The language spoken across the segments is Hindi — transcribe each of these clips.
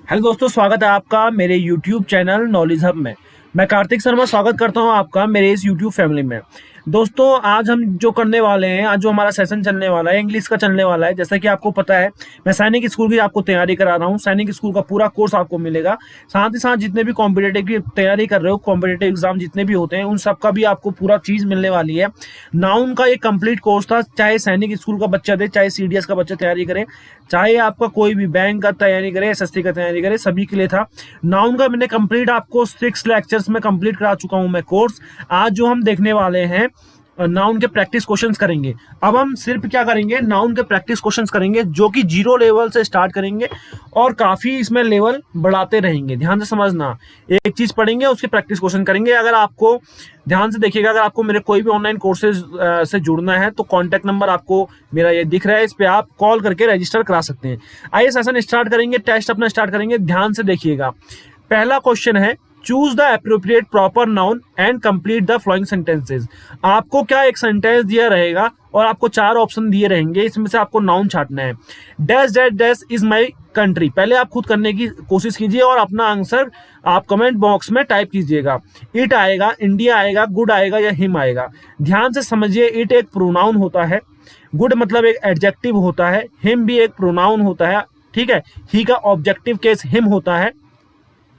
हेलो दोस्तों, स्वागत है आपका मेरे YouTube चैनल नॉलेज हब में। मैं कार्तिक शर्मा स्वागत करता हूं आपका मेरे इस YouTube फैमिली में। दोस्तों, आज हम जो करने वाले हैं, आज जो हमारा सेशन चलने वाला है इंग्लिश का चलने वाला है। जैसा कि आपको पता है, मैं सैनिक स्कूल की आपको तैयारी करा रहा हूं। सैनिक स्कूल का पूरा कोर्स आपको मिलेगा। साथ ही साथ जितने भी कॉम्पिटेटिव की तैयारी कर रहे हो, कॉम्पिटेटिव एग्जाम जितने भी होते हैं, उन सबका भी आपको पूरा चीज़ मिलने वाली है। नाउन का एक कंप्लीट कोर्स था, चाहे सैनिक स्कूल का बच्चा दे, चाहे CDS का बच्चा तैयारी करे, चाहे आपका कोई भी बैंक का तैयारी करे, SSC का तैयारी करे, सभी के लिए था। नाउन का मैंने कंप्लीट आपको 6 लेक्चर्स में कंप्लीट करा चुका हूं मैं कोर्स। आज जो हम देखने वाले हैं, नाउन के प्रैक्टिस क्वेश्चंस करेंगे। अब हम सिर्फ क्या करेंगे, नाउन के प्रैक्टिस क्वेश्चंस करेंगे, जो कि 0 लेवल से स्टार्ट करेंगे और काफी इसमें लेवल बढ़ाते रहेंगे। ध्यान से समझना, एक चीज पढ़ेंगे उसके प्रैक्टिस क्वेश्चन करेंगे। अगर आपको ध्यान से देखिएगा, अगर आपको मेरे कोई भी ऑनलाइन कोर्सेज से जुड़ना है तो कॉन्टैक्ट नंबर आपको मेरा ये दिख रहा है, इस पे आप कॉल करके रजिस्टर करा सकते हैं। आइए सेशन स्टार्ट करेंगे, टेस्ट अपना स्टार्ट करेंगे। ध्यान से देखिएगा, पहला क्वेश्चन है, choose the appropriate proper noun and complete the flowing sentences. आपको क्या एक सेंटेंस दिया रहेगा और आपको 4 ऑप्शन दिए रहेंगे, इसमें से आपको नाउन छांटना है। Dash dash dash is my country, पहले आप खुद करने की कोशिश कीजिए और अपना आंसर आप कमेंट बॉक्स में टाइप कीजिएगा। इट आएगा, इंडिया आएगा, गुड आएगा या हिम आएगा। ध्यान से समझिए, इट एक प्रोनाउन होता है, गुड मतलब एक एडजेक्टिव होता है, हिम भी एक प्रोनाउन होता है, ठीक है। ही का ऑब्जेक्टिव केस हिम होता है।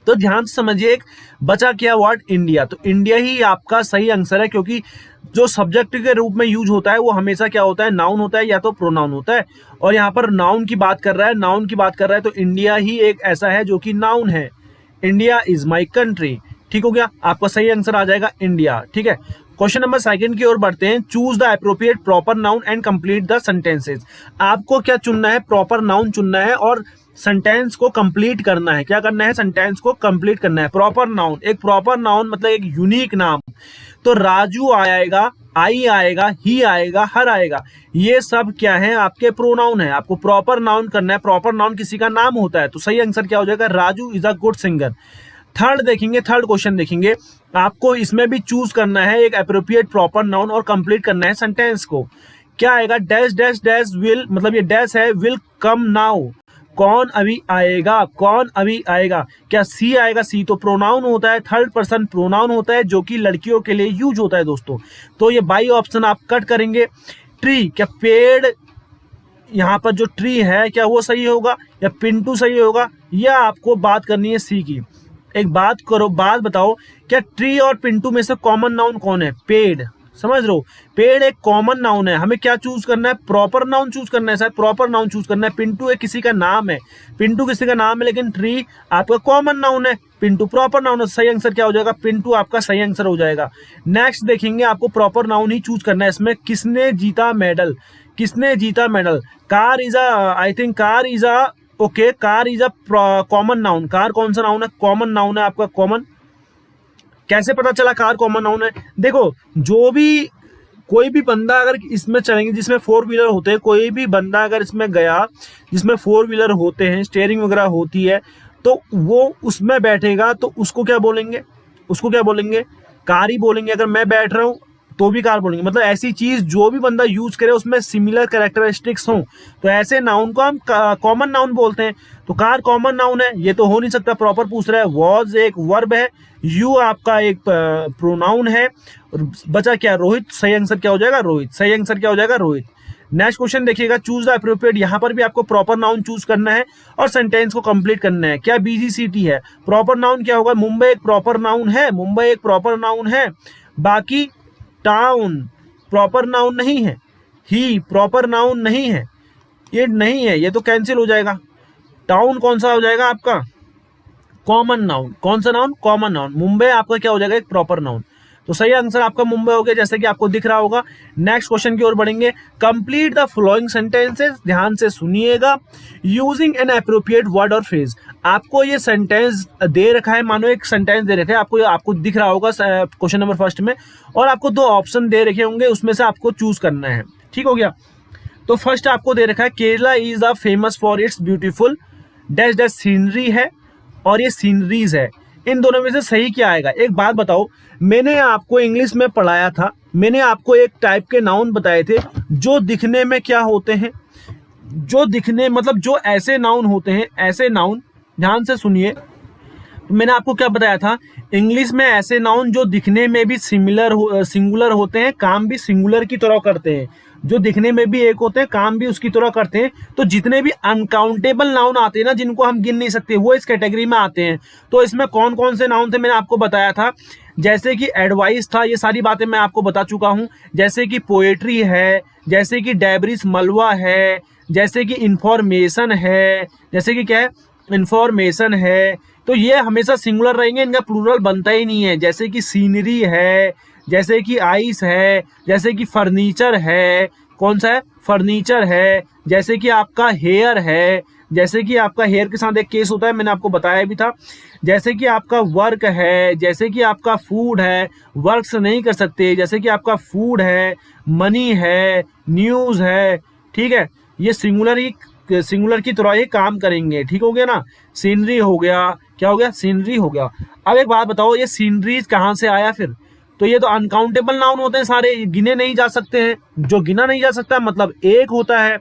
तो ध्यान से समझिए, एक बचा क्या वर्ड, इंडिया। तो इंडिया ही आपका सही आंसर है, क्योंकि जो सब्जेक्ट के रूप में यूज होता है वो हमेशा क्या होता है, नाउन होता है या तो प्रोनाउन होता है। और यहाँ पर नाउन की बात कर रहा है, नाउन की बात कर रहा है, तो इंडिया ही एक ऐसा है जो कि नाउन है। इंडिया इज माई कंट्री, ठीक हो गया, आपका सही आंसर आ जाएगा इंडिया, ठीक है। क्वेश्चन नंबर 2 की ओर बढ़ते हैं। Choose the appropriate proper noun and complete the sentences. आपको क्या चुनना है, प्रॉपर नाउन चुनना है और सेंटेंस को कंप्लीट करना है। क्या करना है, सेंटेंस को कंप्लीट करना है। प्रॉपर नाउन, एक प्रॉपर नाउन मतलब एक यूनिक नाम। तो राजू आएगा, आई आएगा, ही आएगा, हर आएगा, ये सब क्या है, आपके प्रोनाउन है। आपको प्रॉपर नाउन करना है। प्रॉपर नाउन किसी का नाम होता है, तो सही आंसर क्या हो जाएगा, Raju is a good singer. Third देखेंगे, थर्ड क्वेश्चन देखेंगे, आपको इसमें भी चूज करना है एक एप्रोप्रिएट प्रॉपर नाउन और कंप्लीट करना है सेंटेंस को। क्या आएगा, डैश डैश डैश विल, मतलब ये डैश है, विल कम नाउ, कौन अभी आएगा, कौन अभी आएगा। क्या सी आएगा, सी तो प्रोनाउन होता है, थर्ड पर्सन प्रोनाउन होता है, जो कि लड़कियों के लिए यूज होता है दोस्तों। तो ये बाई ऑप्शन आप कट करेंगे। ट्री, क्या पेड़, यहाँ पर जो ट्री है क्या वो सही होगा या पिंटू सही होगा, या आपको बात करनी है सी की। एक बात करो, बात बताओ, क्या ट्री और पिंटू में से कॉमन नाउन कौन है, पेड़। समझ लो, पेड़ एक कॉमन नाउन है। हमें क्या चूज करना है, प्रॉपर नाउन चूज करना है, सर प्रॉपर नाउन चूज करना है। पिंटू एक किसी का नाम है, पिंटू किसी का नाम है, लेकिन ट्री आपका कॉमन नाउन है, पिंटू प्रॉपर नाउन है। सही आंसर क्या हो जाएगा, पिंटू आपका सही आंसर हो जाएगा। नेक्स्ट देखेंगे, आपको प्रॉपर नाउन ही चूज करना है। इसमें किसने जीता मेडल, किसने जीता medal. Car is a, I think car is a, okay, car is a common noun. Car कौन सा नाउन है, कॉमन नाउन है आपका, कॉमन। कैसे पता चला कार कॉमन नाउन है, देखो, जो भी कोई भी बंदा अगर इसमें चलेंगे जिसमें 4 व्हीलर होते हैं, कोई भी बंदा अगर इसमें गया जिसमें 4 व्हीलर होते हैं, स्टीयरिंग वगैरह होती है, तो वो उसमें बैठेगा तो उसको क्या बोलेंगे, उसको क्या बोलेंगे, कार ही बोलेंगे। अगर मैं बैठ रहा हूँ तो भी कार बोलेंगे। मतलब ऐसी चीज जो भी बंदा यूज करे उसमें सिमिलर कैरेक्टरिस्टिक्स हों, तो ऐसे नाउन को हम कॉमन नाउन बोलते हैं। तो कार कॉमन नाउन है, ये तो हो नहीं सकता। प्रॉपर पूछ रहा है, वॉज एक वर्ब है, यू आपका एक प्रोनाउन है, बचा क्या, रोहित। सही आंसर क्या हो जाएगा, रोहित। सही आंसर क्या हो जाएगा, रोहित। नेक्स्ट क्वेश्चन देखिएगा, चूज द एप्रोप्रिएट। यहाँ पर भी आपको प्रॉपर नाउन चूज करना है और सेंटेंस को कंप्लीट करना है। क्या बिजी सिटी है, प्रॉपर नाउन क्या होगा, मुंबई एक प्रॉपर नाउन है, मुंबई एक प्रॉपर नाउन है। बाकी टाउन प्रॉपर नाउन नहीं है, ही प्रॉपर नाउन नहीं है, ये नहीं है, ये तो कैंसिल हो जाएगा। टाउन कौन सा हो जाएगा आपका, कॉमन नाउन। कौन सा नाउन, कॉमन नाउन। मुंबई आपका क्या हो जाएगा, एक प्रॉपर नाउन। तो सही आंसर आपका मुंबई हो गया, जैसे कि आपको दिख रहा होगा। नेक्स्ट क्वेश्चन की ओर बढ़ेंगे। कंप्लीट द फॉलोइंग सेंटेंसेस, ध्यान से सुनिएगा, यूजिंग एन एप्रोप्रिएट वर्ड और फ्रेज। आपको ये सेंटेंस दे रखा है, मानो एक सेंटेंस दे रखा है आपको, आपको दिख रहा होगा क्वेश्चन नंबर 1 में, और आपको 2 ऑप्शन दे रखे होंगे, उसमें से आपको चूज करना है, ठीक हो गया। तो फर्स्ट आपको दे रखा है, Kerala is the famous for its beautiful dash dash scenery है, और ये सीनरीज है। इन दोनों में से सही क्या आएगा। एक बात बताओ, मैंने आपको इंग्लिश में पढ़ाया था, मैंने आपको एक टाइप के नाउन बताए थे जो दिखने में क्या होते हैं, जो दिखने मतलब जो ऐसे नाउन होते हैं, ऐसे नाउन ध्यान से सुनिए। मैंने आपको क्या बताया था, इंग्लिश में ऐसे नाउन जो दिखने में भी सिंगुलर होते हैं, काम भी सिंगुलर की तरह करते हैं। जो दिखने में भी एक होते हैं, काम भी उसकी तरह करते हैं। तो जितने भी अनकाउंटेबल नाउन आते हैं ना, जिनको हम गिन नहीं सकते, वो इस कैटेगरी में आते हैं। तो इसमें कौन कौन से नाउन थे मैंने आपको बताया था। जैसे कि एडवाइस था, ये सारी बातें मैं आपको बता चुका हूँ। जैसे कि पोएट्री है, जैसे कि डेब्रिस मलवा है, जैसे कि इंफॉर्मेशन है, जैसे कि क्या है, इंफॉर्मेशन है। तो ये हमेशा सिंगुलर रहेंगे, इनका प्लूरल बनता ही नहीं है। जैसे कि सीनरी है, जैसे कि आइस है, जैसे कि फर्नीचर है। कौन सा है? फर्नीचर है। जैसे कि आपका हेयर है, जैसे कि आपका हेयर के साथ एक केस होता है, मैंने आपको बताया भी था। जैसे कि आपका वर्क है, जैसे कि आपका फूड है, वर्क से नहीं कर सकते। जैसे कि आपका फूड है, मनी है, न्यूज़ है। ठीक है, ये सिंगुलर की तरह ही काम करेंगे। ठीक हो गया ना। सीनरी हो गया, क्या हो गया? सीनरी हो गया। अब एक बात बताओ, ये सीनरीज कहाँ से आया फिर? तो ये तो अनकाउंटेबल नाउन होते हैं सारे, गिने नहीं जा सकते हैं। जो गिना नहीं जा सकता मतलब एक होता है,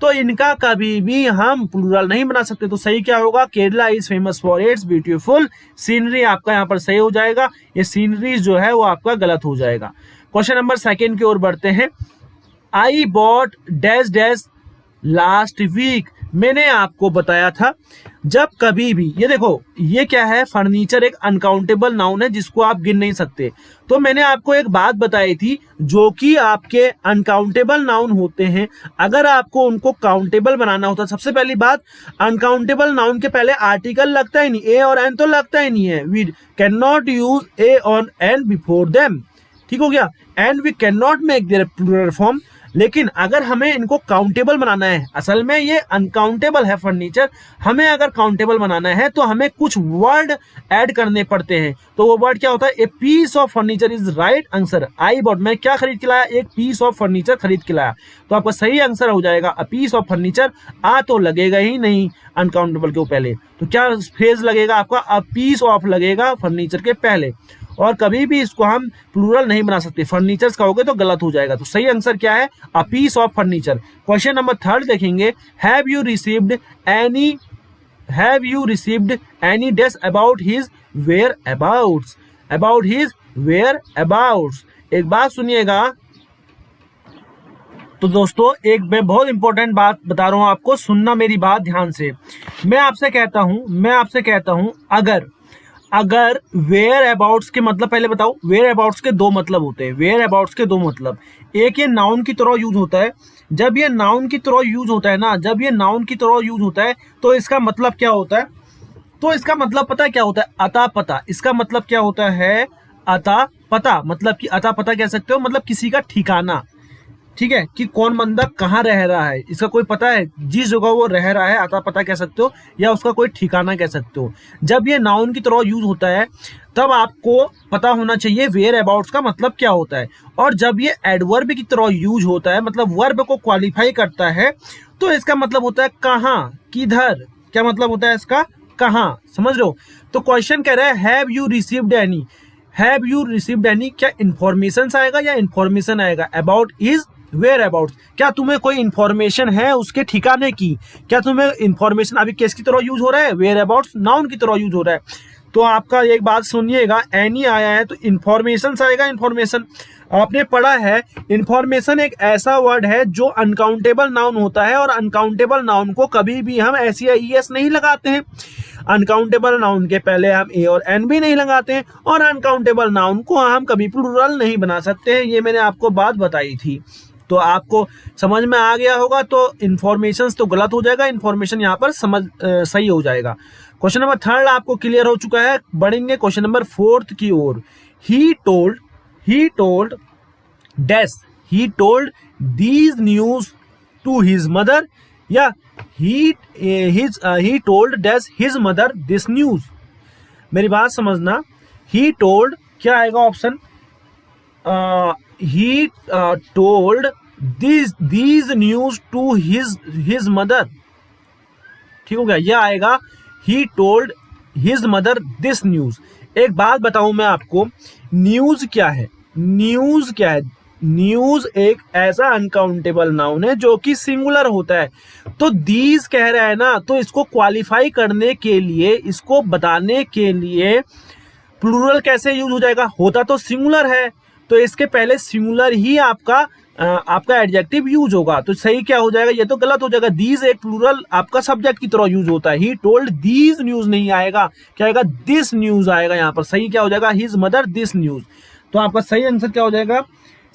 तो इनका कभी भी हम प्लूरल नहीं बना सकते। तो सही क्या होगा? Kerala is famous for its beautiful scenery, आपका यहाँ पर सही हो जाएगा। ये सीनरीज जो है वो आपका गलत हो जाएगा। क्वेश्चन नंबर सेकेंड की ओर बढ़ते हैं। I bought dash dash last week. मैंने आपको बताया था, जब कभी भी, ये देखो ये क्या है, फर्नीचर एक अनकाउंटेबल नाउन है जिसको आप गिन नहीं सकते। तो मैंने आपको एक बात बताई थी, जो कि आपके अनकाउंटेबल नाउन होते हैं, अगर आपको उनको काउंटेबल बनाना होता है, सबसे पहली बात, अनकाउंटेबल नाउन के पहले आर्टिकल लगता ही नहीं, ए और एन तो लगता ही नहीं है। वी कैन नॉट यूज ए और एन बिफोर देम। ठीक हो गया। एंड वी कैन नॉट मेक देयर प्लूरल फॉर्म। लेकिन अगर हमें इनको काउंटेबल बनाना है, असल में ये अनकाउंटेबल है फर्नीचर, हमें अगर काउंटेबल बनाना है तो हमें कुछ वर्ड ऐड करने पड़ते हैं। तो वो वर्ड क्या होता है? A piece of furniture is right answer. I bought, मैं क्या खरीद के लाया? एक पीस ऑफ फर्नीचर खरीद के लाया। तो आपका सही आंसर हो जाएगा अ पीस ऑफ फर्नीचर। आ तो लगेगा ही नहीं अनकाउंटेबल के पहले, तो क्या फ्रेज लगेगा आपका? अ पीस ऑफ लगेगा फर्नीचर के पहले। और कभी भी इसको हम प्लूरल नहीं बना सकते, फर्नीचर्स कहोगे तो गलत हो जाएगा। तो सही आंसर क्या है? A piece of furniture. Question number third देखेंगे। Have you received any dash about his whereabouts. About his whereabouts, एक बात सुनिएगा। तो दोस्तों एक मैं बहुत इंपॉर्टेंट बात बता रहा हूं आपको, सुनना मेरी बात ध्यान से। मैं आपसे कहता हूं अगर वेयर अबाउट्स के मतलब पहले बताओ। वेयर अबाउट्स के दो मतलब होते हैं। वेयर अबाउट्स के दो मतलब, एक ये नाउन की तरह यूज होता है। जब ये नाउन की तरह यूज होता है ना, जब ये नाउन की तरह यूज होता है तो इसका मतलब क्या होता है? तो इसका मतलब पता है क्या होता है? अता पता। इसका मतलब क्या होता है? अता पता। मतलब कि अता पता कह सकते हो, मतलब किसी का ठिकाना। ठीक है, कि कौन बंदा कहाँ रह रहा है, इसका कोई पता है, जिस जगह वो रह रहा है अता पता कह सकते हो, या उसका कोई ठिकाना कह सकते हो। जब ये नाउन की तरह यूज होता है तब आपको पता होना चाहिए वेयर अबाउट्स का मतलब क्या होता है। और जब ये एडवर्ब की तरह यूज होता है, मतलब वर्ब को क्वालिफाई करता है, तो इसका मतलब होता है कहाँ, किधर। क्या मतलब होता है इसका? कहाँ। समझ लो। तो क्वेश्चन कह रहा है have you received any. Have you received any, क्या इंफॉर्मेशन आएगा या इंफॉर्मेशन आएगा? अबाउट इज वेयर अबाउट, क्या तुम्हें कोई इंफॉर्मेशन है उसके ठिकाने की? क्या तुम्हें इंफॉर्मेशन, अभी किसकी तरह यूज हो रहा है? वेयर अबाउट नाउन की तरह यूज हो रहा है। तो आपका एक बात सुनिएगा, एनी आया है तो इंफॉर्मेशन आएगा। इंफॉर्मेशन आपने पढ़ा है, इंफॉर्मेशन एक ऐसा वर्ड है जो अनकाउंटेबल नाउन होता है, और अनकाउंटेबल नाउन को कभी भी हम एस या ई एस नहीं लगाते हैं। अनकाउंटेबल नाउन के पहले हम ए और एन भी नहीं लगाते हैं, और अनकाउंटेबल नाउन को हम कभी प्लूरल नहीं बना सकते हैं। ये मैंने आपको बात बताई थी, तो आपको समझ में आ गया होगा। तो इंफॉर्मेशन तो गलत हो जाएगा, इंफॉर्मेशन यहाँ पर सही हो जाएगा। क्वेश्चन नंबर थर्ड आपको क्लियर हो चुका है। बढ़ेंगे क्वेश्चन नंबर फोर्थ की ओर। He told these news to his mother, या he told dash his mother this news. मेरी बात समझना, ही टोल्ड क्या आएगा option? he told these news to his mother। ठीक हो गया, यह आएगा he told his mother this news। एक बात बताऊं मैं आपको, न्यूज क्या है? न्यूज क्या है? न्यूज एक ऐसा अनकाउंटेबल नाउन है जो कि सिंगुलर होता है। तो दीज कह रहा है ना, तो इसको क्वालिफाई करने के लिए, इसको बताने के लिए प्लूरल कैसे यूज हो जाएगा? होता तो सिंगुलर है, तो इसके पहले सिंगुलर ही आपका एडजेक्टिव यूज होगा। तो सही क्या हो जाएगा? ये तो गलत हो जाएगा। दीज एक प्लूरल आपका सब्जेक्ट की तरह यूज होता है। ही टोल्ड दीज न्यूज नहीं आएगा, क्या आएगा? दिस न्यूज आएगा। यहाँ पर सही क्या हो जाएगा? His mother this news. तो आपका सही आंसर क्या हो जाएगा?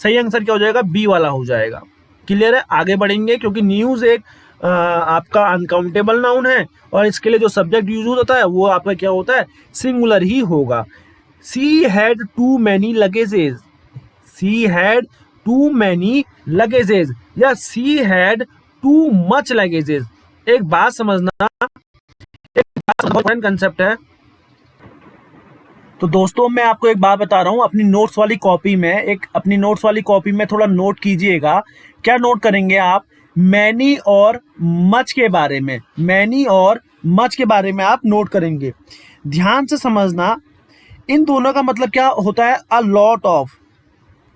सही आंसर क्या हो जाएगा? बी वाला हो जाएगा। क्लियर है? आगे बढ़ेंगे, क्योंकि न्यूज एक आपका अनकाउंटेबल नाउन है और इसके लिए जो सब्जेक्ट यूज होता है वो आपका क्या होता है? सिंगुलर ही होगा। She had too many luggages, she had too many luggages या she had too much luggages. एक बात समझना, एक कंसेप्ट है। तो दोस्तों मैं आपको एक बात बता रहा हूं, अपनी नोट्स वाली कॉपी में, अपनी नोट्स वाली कॉपी में थोड़ा नोट कीजिएगा। क्या नोट करेंगे आप? मैनी और मच के बारे में, मैनी और मच के बारे में आप नोट करेंगे। ध्यान से समझना, इन दोनों का मतलब क्या होता है? A lot of.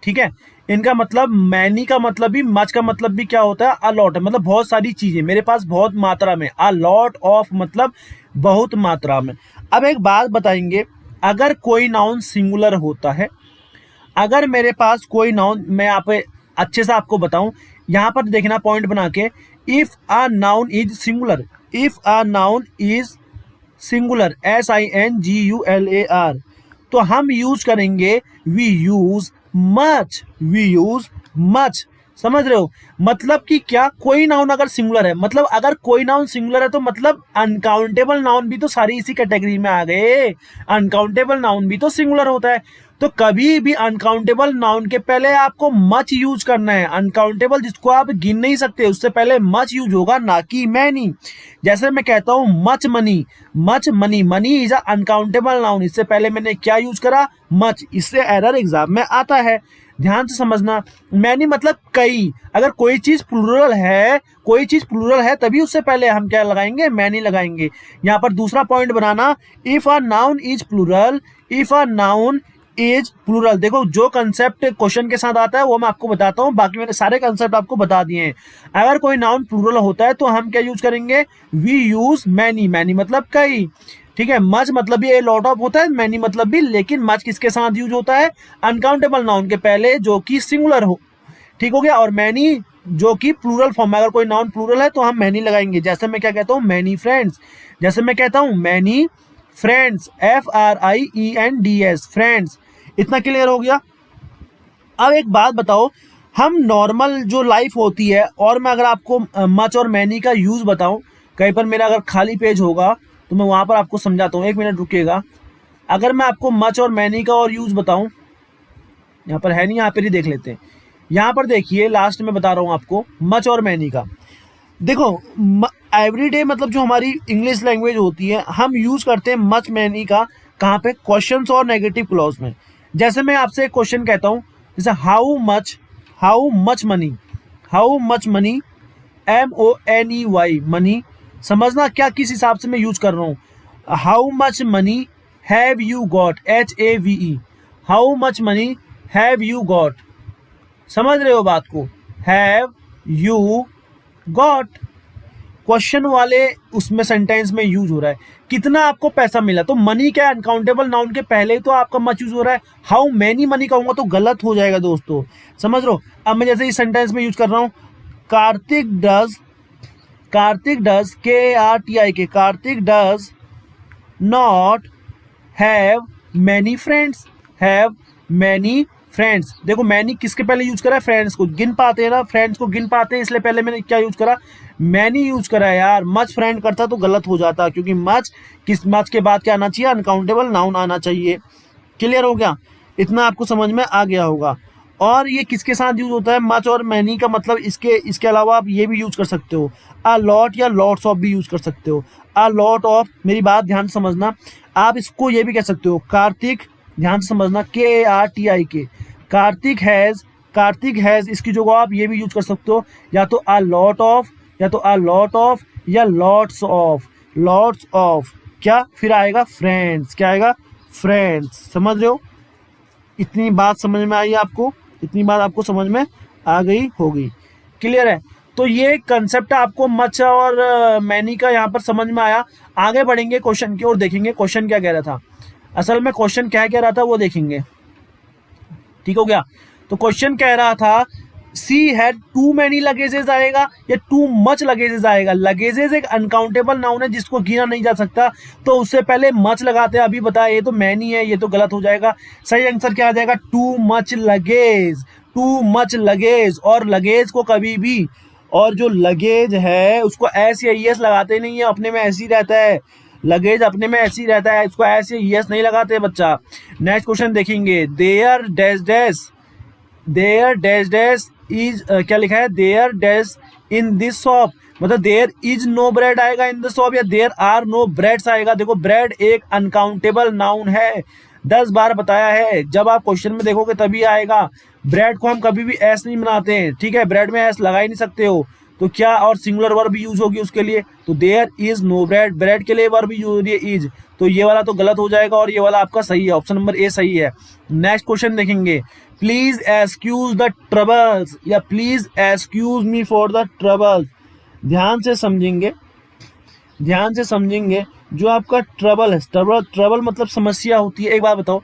ठीक है, इनका मतलब मैनी का मतलब भी, मच का मतलब भी क्या होता है? अ लॉट, मतलब बहुत सारी चीजें मेरे पास, बहुत मात्रा में। अ लॉट ऑफ मतलब बहुत मात्रा में। अब एक बात बताएंगे, अगर कोई नाउन सिंगुलर होता है, अगर मेरे पास कोई नाउन, मैं यहाँ पे अच्छे से आपको बताऊं, यहां पर देखना पॉइंट बना के, if a noun is singular, if a noun is singular, SINGULAR, तो हम यूज करेंगे we use much, we use much. समझ रहे हो? मतलब कि क्या, कोई नाउन अगर सिंगुलर है, मतलब अगर कोई नाउन सिंगुलर है तो मतलब अनकाउंटेबल नाउन भी तो सारी इसी कैटेगरी में आ गए। अनकाउंटेबल नाउन भी तो सिंगुलर होता है। तो कभी भी अनकाउंटेबल नाउन के पहले आपको मच यूज करना है। अनकाउंटेबल जिसको आप गिन नहीं सकते, उससे पहले मच यूज होगा, ना कि मैनी। जैसे मैं कहता हूं much money, much money, money is a uncountable noun, इससे पहले मैंने क्या यूज करा? मच। इससे एरर एग्जाम में आता है, ध्यान से समझना। मैनी मतलब कई। अगर कोई चीज प्लूरल है, कोई चीज प्लूरल है, तभी उससे पहले हम क्या लगाएंगे? मैनी लगाएंगे। यहाँ पर दूसरा पॉइंट बनाना, if a noun is plural, if a noun is plural. देखो जो कंसेप्ट क्वेश्चन के साथ आता है वो मैं आपको बताता हूँ, बाकी मैंने सारे कंसेप्ट आपको बता दिए हैं। अगर कोई नाउन प्लूरल होता है तो हम क्या यूज करेंगे? वी यूज मैनी, मैनी मतलब कई। ठीक है, मच मतलब भी ए लॉट ऑफ होता है, मैनी मतलब भी, लेकिन मच किसके साथ यूज होता है? अनकाउंटेबल नाउन के पहले जो कि सिंगुलर हो। ठीक हो गया? और मैनी जो कि प्लूरल फॉर्म में, अगर कोई नाउन प्लूरल है तो हम मैनी लगाएंगे। जैसे मैं क्या कहता हूँ? Many friends. जैसे मैं कहता हूँ मैनी फ्रेंड्स, FRIENDS, फ्रेंड्स। इतना क्लियर हो गया? अब एक बात बताओ, हम नॉर्मल जो लाइफ होती है, और मैं अगर आपको मच और मैनी का यूज बताऊं, कहीं पर मेरा अगर खाली पेज होगा तो मैं वहां पर आपको समझाता हूँ। एक मिनट रुकिएगा। अगर मैं आपको मच और मैनी का और यूज बताऊं, यहाँ पर है नहीं, यहाँ पर ही देख लेते हैं। यहाँ पर देखिए, लास्ट में बता रहा हूँ आपको मच और मैनी का। देखो एवरीडे मतलब जो हमारी इंग्लिश लैंग्वेज होती है, हम यूज करते हैं मच मैनी का। कहाँ पे? क्वेश्चंस और नेगेटिव क्लॉज में। जैसे मैं आपसे एक क्वेश्चन कहता हूँ, जैसे how much money, how much money, MONEY, money. समझना क्या किस हिसाब से मैं यूज कर रहा हूँ। How much money have you got, HAVE, how much money have you got. समझ रहे हो बात को? हैव यू गॉट, क्वेश्चन वाले उसमें सेंटेंस में यूज हो रहा है, कितना आपको पैसा मिला। तो मनी क्या है? अनकाउंटेबल नाउन के पहले तो आपका मच यूज हो रहा है। हाउ मैनी मनी कहूंगा तो गलत हो जाएगा दोस्तों, समझ लो। अब मैं जैसे इस सेंटेंस में यूज कर रहा हूं, Kartik does, Kartik does, KARTIK, Kartik does not have many friends, have many friends. देखो मैनी किसके पहले यूज करा है? फ्रेंड्स को। गिन पाते हैं ना, फ्रेंड्स को गिन पाते हैं, इसलिए पहले मैंने क्या यूज करा? मैनी यूज करा है यार। मच फ्रेंड करता तो गलत हो जाता, क्योंकि मच के बाद क्या आना चाहिए? अनकाउंटेबल नाउन आना चाहिए। क्लियर हो गया? इतना आपको समझ में आ गया होगा। और ये किसके साथ यूज होता है? मच और मैनी का मतलब इसके अलावा आप ये भी यूज कर सकते हो, अ लॉट या लॉट्स ऑफ भी यूज कर सकते हो। अ लॉट ऑफ, मेरी बात ध्यान से समझना, आप इसको ये भी कह सकते हो। कार्तिक, ध्यान से समझना, KARTIK, कार्तिक हैज, इसकी जगह आप ये भी यूज कर सकते हो, या तो अ लॉट ऑफ, या तो अ लॉट ऑफ, या लॉट्स ऑफ, लॉट्स ऑफ। क्या फिर आएगा? फ्रेंड्स। क्या आएगा? फ्रेंड्स। समझ रहे हो? इतनी बात समझ में आई आपको? इतनी बात आपको समझ में आ गई होगी, क्लियर है। तो ये कंसेप्ट आपको मच और मैनी का यहाँ पर समझ में आया। आगे बढ़ेंगे क्वेश्चन की ओर, देखेंगे क्वेश्चन क्या कह रहा था, असल में क्वेश्चन क्या कह रहा था वो देखेंगे, ठीक हो गया। तो क्वेश्चन कह रहा था she had too many luggages आएगा या टू मच लगेजेस आएगा। लगेजेस एक अनकाउंटेबल नाउन है जिसको गिना नहीं जा सकता, तो उससे पहले मच लगाते हैं। अभी बताया ये तो मैनी है, ये तो गलत हो जाएगा। सही आंसर क्या आ जाएगा, too much luggage, too much luggage. और लगेज को कभी भी, और जो लगेज है उसको एस या ईएस लगाते नहीं है, अपने में ऐसे ही रहता है। लगेज अपने में ऐसे ही रहता है, इसको ऐसे ईएस नहीं लगाते बच्चा। नेक्स्ट क्वेश्चन देखेंगे, there dash dash, there dash dash is, क्या लिखा है, there dash in this shop, मतलब देयर इज नो ब्रेड आएगा इन द शॉप या देयर आर नो ब्रेड्स आएगा। देखो ब्रेड एक अनकाउंटेबल नाउन है, 10 बार बताया है, जब आप क्वेश्चन में देखोगे तभी आएगा। ब्रेड को हम कभी भी एस नहीं बनाते हैं, ठीक है, ब्रेड में एस लगा ही नहीं सकते हो, तो क्या, और सिंगुलर वर्ब भी यूज होगी उसके लिए, तो there is no bread, bread के लिए वर्ब यूज हो रही है इज, तो ये वाला तो गलत हो जाएगा और ये वाला आपका सही है, ऑप्शन नंबर ए सही है। नेक्स्ट क्वेश्चन देखेंगे, प्लीज एक्सक्यूज द ट्रबल्स या please excuse me for the troubles. ध्यान से समझेंगे, ध्यान से समझेंगे, जो आपका ट्रबल है, ट्रबल मतलब समस्या होती है। एक बात बताओ,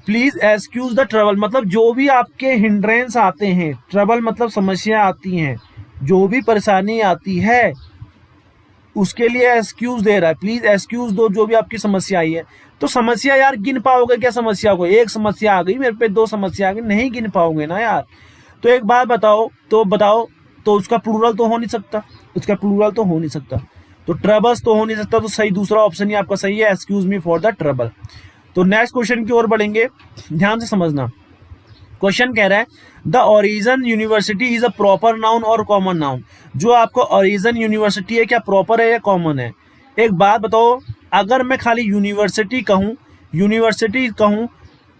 प्लीज एक्सक्यूज द ट्रबल मतलब जो भी आपके हिंड्रेंस आते हैं, ट्रबल मतलब समस्या आती हैं, जो भी परेशानी आती है उसके लिए एक्सक्यूज दे रहा है, प्लीज एक्सक्यूज दो जो भी आपकी समस्या आई है। तो समस्या यार गिन पाओगे क्या समस्या को, एक समस्या आ गई मेरे पे, 2 समस्या आ गई, नहीं गिन पाओगे ना यार। तो एक बात बताओ, तो उसका प्लूरल तो हो नहीं सकता, उसका प्लूरल तो हो नहीं सकता, तो ट्रबल्स तो हो नहीं सकता, तो सही दूसरा ऑप्शन ही आपका सही है, excuse me for the trouble. तो नेक्स्ट क्वेश्चन की ओर बढ़ेंगे, ध्यान से समझना। क्वेश्चन कह रहा है the origin university is a proper noun और कॉमन नाउन। जो आपको ओरिजिन यूनिवर्सिटी है क्या प्रॉपर है या कॉमन है। एक बात बताओ, अगर मैं खाली यूनिवर्सिटी कहूँ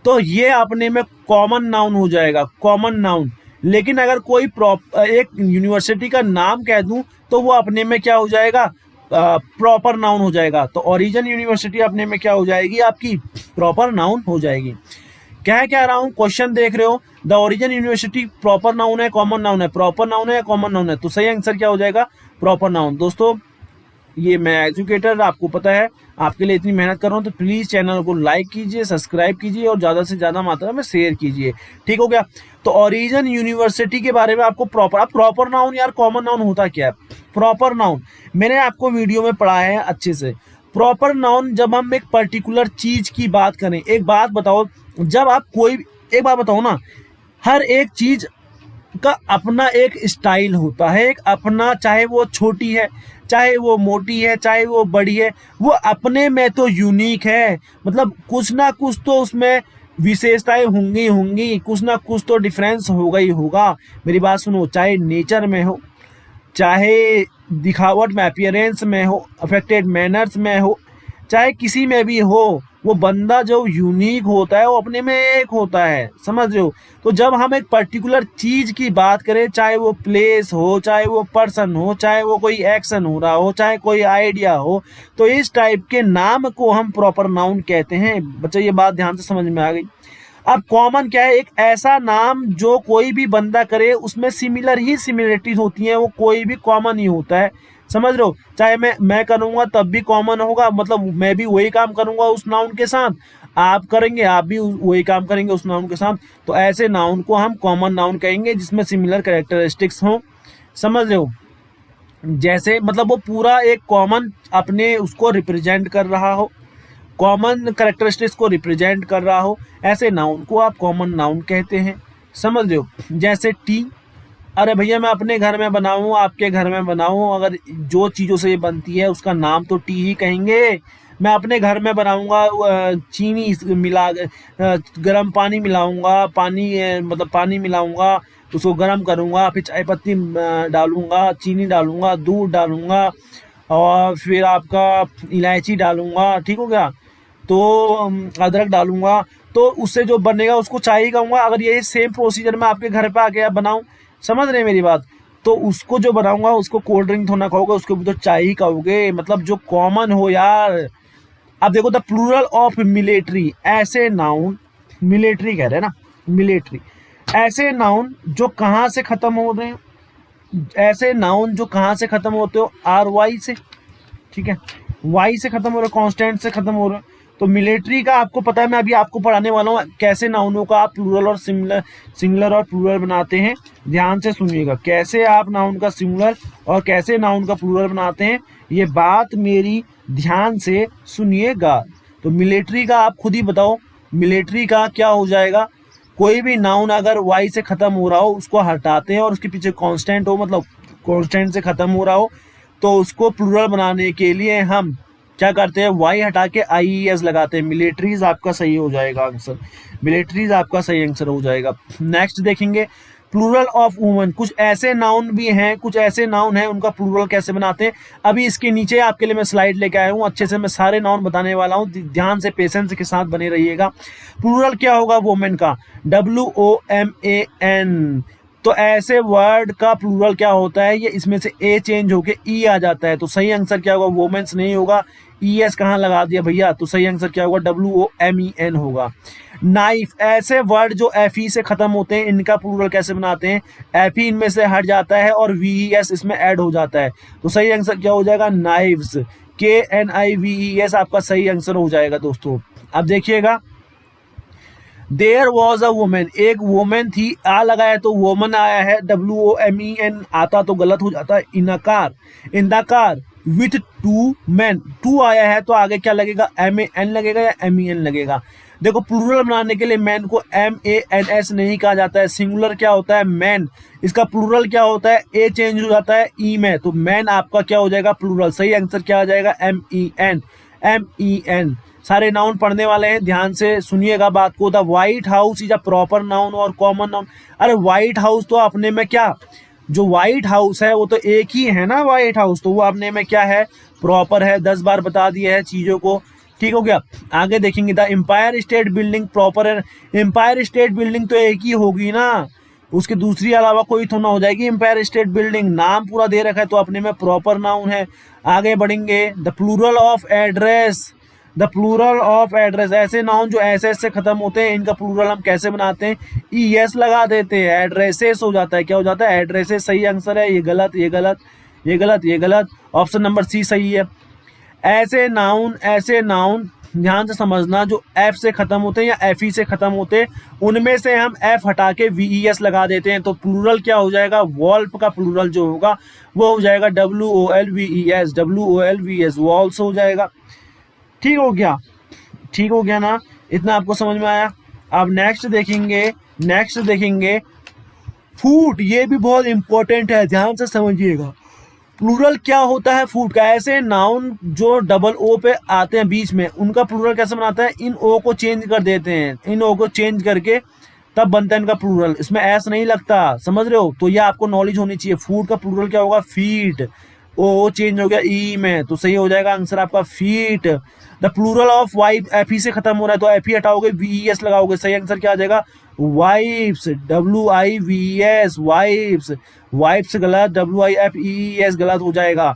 तो ये अपने में कॉमन नाउन हो जाएगा, कॉमन नाउन। लेकिन अगर कोई एक यूनिवर्सिटी का नाम कह दूं तो वो अपने में क्या हो जाएगा, प्रॉपर नाउन हो जाएगा। तो ओरिजिन यूनिवर्सिटी अपने में क्या हो जाएगी, आपकी प्रॉपर नाउन हो जाएगी। क्या रहा हूँ, क्वेश्चन देख रहे हो, the origin university proper noun है कॉमन नाउन है, प्रॉपर नाउन है या कॉमन नाउन है, तो सही आंसर क्या हो जाएगा, प्रॉपर नाउन। दोस्तों ये मैं एजुकेटर, आपको पता है, आपके लिए इतनी मेहनत कर रहा हूँ, तो प्लीज चैनल को लाइक कीजिए, सब्सक्राइब कीजिए और ज्यादा से ज्यादा मात्रा में शेयर कीजिए, ठीक हो गया। तो ओरिजिन यूनिवर्सिटी के बारे में आपको प्रॉपर नाउन यार, कॉमन नाउन होता क्या है, प्रॉपर नाउन मैंने आपको वीडियो में पढ़ाया है अच्छे से। प्रॉपर नाउन जब हम एक पर्टिकुलर चीज की बात करें, एक बात बताओ, जब आप कोई, एक बात बताओ ना, हर एक चीज का अपना एक स्टाइल होता है, एक अपना, चाहे वो छोटी है, चाहे वो मोटी है, चाहे वो बड़ी है, वो अपने में तो यूनिक है, मतलब कुछ ना कुछ तो उसमें विशेषताएं होंगी, कुछ ना कुछ तो डिफरेंस होगा ही होगा। मेरी बात सुनो, चाहे नेचर में हो, चाहे दिखावट में, अपीयरेंस में हो, अफेक्टेड मैनर्स में हो, चाहे किसी में भी हो, वो बंदा जो यूनिक होता है वो अपने में एक होता है, समझ रहे हो। तो जब हम एक पर्टिकुलर चीज की बात करें, चाहे वो प्लेस हो, चाहे वो पर्सन हो, चाहे वो कोई एक्शन हो रहा हो, चाहे कोई आइडिया हो, तो इस टाइप के नाम को हम प्रॉपर नाउन कहते हैं। बच्चा ये बात ध्यान से समझ में आ गई। अब कॉमन क्या है, एक ऐसा नाम जो कोई भी बंदा करे उसमें सिमिलर ही सिमिलरिटीज होती हैं, वो कोई भी कॉमन ही होता है, समझ रहे हो। चाहे मैं करूंगा तब भी कॉमन होगा, मतलब मैं भी वही काम करूंगा उस नाउन के साथ, आप करेंगे आप भी वही काम करेंगे उस नाउन के साथ, तो ऐसे नाउन को हम कॉमन नाउन कहेंगे जिसमें सिमिलर कैरेक्टरिस्टिक्स हो, समझ रहे हो। जैसे मतलब वो पूरा एक कॉमन अपने उसको रिप्रेजेंट कर रहा हो, कॉमन कैरेक्टरिस्टिक्स को रिप्रेजेंट कर रहा हो, ऐसे नाउन को आप कॉमन नाउन कहते हैं, समझ रहे हो। जैसे टी, अरे भैया मैं अपने घर में बनाऊं, आपके घर में बनाऊं, अगर जो चीज़ों से ये बनती है उसका नाम तो टी ही कहेंगे। मैं अपने घर में बनाऊंगा, चीनी मिला, गर्म पानी मिलाऊंगा, मतलब पानी मिलाऊंगा, उसको गर्म करूंगा, फिर चाय पत्ती डालूंगा, चीनी डालूंगा, दूध डालूंगा और फिर आपका इलायची डालूंगा, ठीक हो गया, तो अदरक डालूंगा, तो उससे जो बनेगा उसको चाय ही कहूँगा। अगर ये सेम प्रोसीजर मैं आपके घर पे आके बनाऊं, समझ रहे हैं मेरी बात, तो उसको जो बनाऊंगा उसको कोल्ड ड्रिंक थोड़ा कहोगे, उसको भी तो चाय ही कहोगे, मतलब जो कॉमन हो यार। अब देखो द प्लूरल ऑफ मिलिट्री, ऐसे नाउन, मिलिट्री कह रहे हैं ना, मिलिट्री। ऐसे नाउन जो कहाँ से खत्म हो रहे हैं, ऐसे नाउन जो कहाँ से खत्म होते हो, आर वाई से, ठीक है, वाई से खत्म हो रहे, कांस्टेंट से खत्म हो रहे। तो मिलिट्री का आपको पता है, मैं अभी आपको पढ़ाने वाला हूँ कैसे नाउनों का आप प्लूरल और सिंगुलर और प्लूरल बनाते हैं। ध्यान से सुनिएगा, कैसे आप नाउन का सिंगुलर और कैसे नाउन का प्लूरल बनाते हैं, ये बात मेरी ध्यान से सुनिएगा। तो मिलिट्री का आप खुद ही बताओ, मिलिट्री का क्या हो जाएगा, कोई भी नाउन अगर वाई से खत्म हो रहा हो उसको हटाते हैं और उसके पीछे कांस्टेंट हो, मतलब कांस्टेंट से खत्म हो रहा हो, तो उसको प्लूरल बनाने के लिए हम क्या करते हैं, वाई हटा के IES लगाते हैं। मिलिट्रीज आपका सही हो जाएगा आंसर, मिलिट्रीज आपका सही आंसर हो जाएगा। नेक्स्ट देखेंगे प्लूरल ऑफ वुमन। कुछ ऐसे नाउन भी हैं, कुछ ऐसे नाउन हैं, उनका प्लूरल कैसे बनाते हैं। अभी इसके नीचे आपके लिए मैं स्लाइड लेके आया हूँ, अच्छे से मैं सारे नाउन बताने वाला हूँ, ध्यान से पेशेंस के साथ बने रहिएगा। प्लूरल क्या होगा वुमेन का, WOMAN। तो ऐसे वर्ड का प्लूरल क्या होता है, ये इसमें से ए चेंज होके ई आ जाता है, तो सही आंसर क्या होगा, वोमेन्स नहीं होगा, ES कहाँ लगा दिया भैया, तो सही आंसर क्या होगा, WOMEN होगा। नाइफ, ऐसे वर्ड जो FE से खत्म होते हैं, इनका प्लूरल कैसे बनाते हैं, FE इनमें से हट जाता है और VES इसमें ऐड हो जाता है, तो सही आंसर क्या हो जाएगा, नाइव्स, KNIVES आपका सही आंसर हो जाएगा दोस्तों। अब देखिएगा, देयर वॉज अ वुमेन, एक वुमेन थी, आ लगाया तो वोमन आया है, WOMEN आता तो गलत हो जाता है, in the car with 2 men, 2 आया है तो आगे क्या लगेगा, MAN लगेगा या MEN लगेगा। देखो प्लूरल बनाने के लिए मैन को MANS नहीं कहा जाता है, सिंगुलर क्या होता है मैन, इसका प्लूरल क्या होता है, ए चेंज हो जाता है ई में, तो मैन आपका क्या हो जाएगा प्लूरल, सही आंसर क्या आ जाएगा, MEN। सारे नाउन पढ़ने वाले हैं, ध्यान से सुनिएगा बात को। The white house is a proper noun और कॉमन नाउन। अरे व्हाइट हाउस तो अपने में क्या, जो व्हाइट हाउस है वो तो एक ही है ना, व्हाइट हाउस तो वो अपने में क्या है, प्रॉपर है। 10 बार बता दिए है चीजों को, ठीक हो गया। आगे देखेंगे, the empire state building proper है। एम्पायर स्टेट बिल्डिंग तो एक ही होगी ना, उसके दूसरी अलावा कोई तो ना हो जाएगी एम्पायर स्टेट बिल्डिंग, नाम पूरा दे रखा है तो अपने में प्रॉपर नाउन है। आगे बढ़ेंगे, the plural of address, the plural of address, ऐसे नाउन जो SS से खत्म होते हैं, इनका प्लूरल हम कैसे बनाते हैं, ES लगा देते हैं, एड्रेसेस हो जाता है, क्या हो जाता है, एड्रेसेस। सही आंसर है, ये गलत, ये गलत, ये गलत, ये गलत, ऑप्शन नंबर C सही है। ऐसे नाउन ध्यान से समझना जो F से खत्म होते हैं या FE से खत्म होते हैं, उनमें से हम F हटा के VES लगा देते हैं, तो प्लूरल क्या हो जाएगा, वॉल्फ का प्लूरल जो होगा वो हो जाएगा WOLVES, वॉल्स हो जाएगा। ठीक हो गया, ठीक हो गया ना, इतना आपको समझ में आया। अब नेक्स्ट देखेंगे फूड, ये भी बहुत इंपॉर्टेंट है, ध्यान से समझिएगा। प्लूरल क्या होता है फूड का, ऐसे नाउन जो डबल ओ पे आते हैं बीच में, उनका प्लूरल कैसे बनाता है, इन ओ को चेंज कर देते हैं, इन ओ को चेंज करके तब बनता है इनका प्लूरल, इसमें एस नहीं लगता, समझ रहे हो, तो ये आपको नॉलेज होनी चाहिए। फूड का प्लूरल क्या होगा, फीट, ओ चेंज हो गया ई में, तो सही हो जाएगा आंसर आपका feet. The plural of wife, FE से खत्म हो रहा है तो FE हटाओगे, VES लगाओगे, सही आंसर क्या आ जाएगा, वाइफ्स, WIVES, वाइफ्स, वाइफ्स गलत, WIFES गलत हो जाएगा।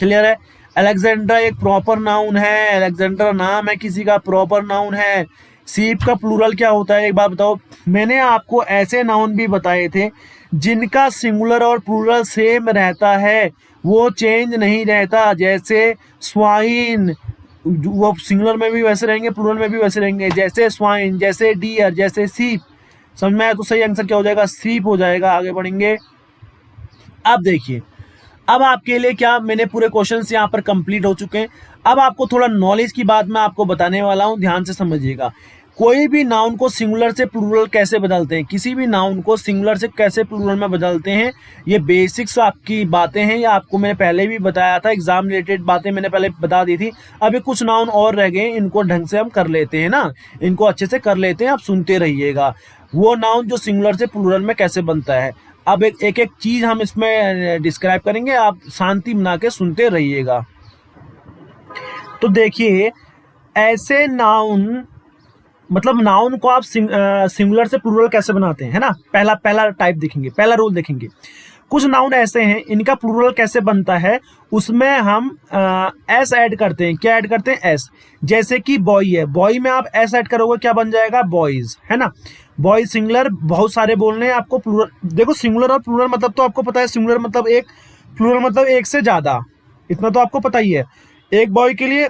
क्लियर है। अलेक्जेंड्रा एक प्रॉपर नाउन है, अलेक्जेंड्रा नाम है किसी का, प्रॉपर नाउन है। सीप का प्लूरल क्या होता है, एक बात बताओ। मैंने आपको ऐसे नाउन भी बताए थे जिनका सिंगुलर और प्लूरल सेम रहता है, वो चेंज नहीं रहता, जैसे स्वाइन, वो सिंगुलर में भी वैसे रहेंगे, प्लूरल में भी वैसे रहेंगे, जैसे स्वाइन, जैसे डियर, जैसे सीप। समझ में आया, तो सही आंसर क्या हो जाएगा, सीप हो जाएगा। आगे बढ़ेंगे, अब देखिए, अब आपके लिए क्या, मैंने पूरे क्वेश्चंस यहाँ पर कंप्लीट हो चुके हैं। अब आपको थोड़ा नॉलेज की बात मैं आपको बताने वाला हूँ, ध्यान से समझिएगा। कोई भी नाउन को सिंगुलर से प्लूरल कैसे बदलते हैं, किसी भी नाउन को सिंगुलर से कैसे प्लूरल में बदलते हैं, ये बेसिक्स आपकी बातें हैं, ये आपको मैंने पहले भी बताया था, एग्जाम रिलेटेड बातें मैंने पहले बता दी थी। अभी कुछ नाउन और रह गए, इनको ढंग से हम कर लेते हैं ना, इनको अच्छे से कर लेते हैं, आप सुनते रहिएगा। वो नाउन जो सिंगुलर से प्लूरल में कैसे बनता है, अब एक एक चीज हम इसमें डिस्क्राइब करेंगे, आप शांति बना के सुनते रहिएगा। तो देखिए, ऐसे नाउन, मतलब नाउन को आप सिंगुलर से प्लूरल कैसे बनाते हैं, है ना। पहला टाइप देखेंगे, पहला रूल देखेंगे। कुछ नाउन ऐसे हैं इनका प्लूरल कैसे बनता है, उसमें हम एस ऐड करते हैं। क्या ऐड करते हैं? एस। जैसे कि बॉय है, बॉय में आप एस ऐड करोगे, क्या बन जाएगा? बॉयज, है ना। बॉय सिंगुलर, बहुत सारे बोलने हैं आपको। प्लूरल देखो, सिंगुलर और प्लूरल मतलब तो आपको पता है। सिंगुलर मतलब एक, प्लूरल मतलब एक से ज्यादा, इतना तो आपको पता ही है। एक बॉय के लिए,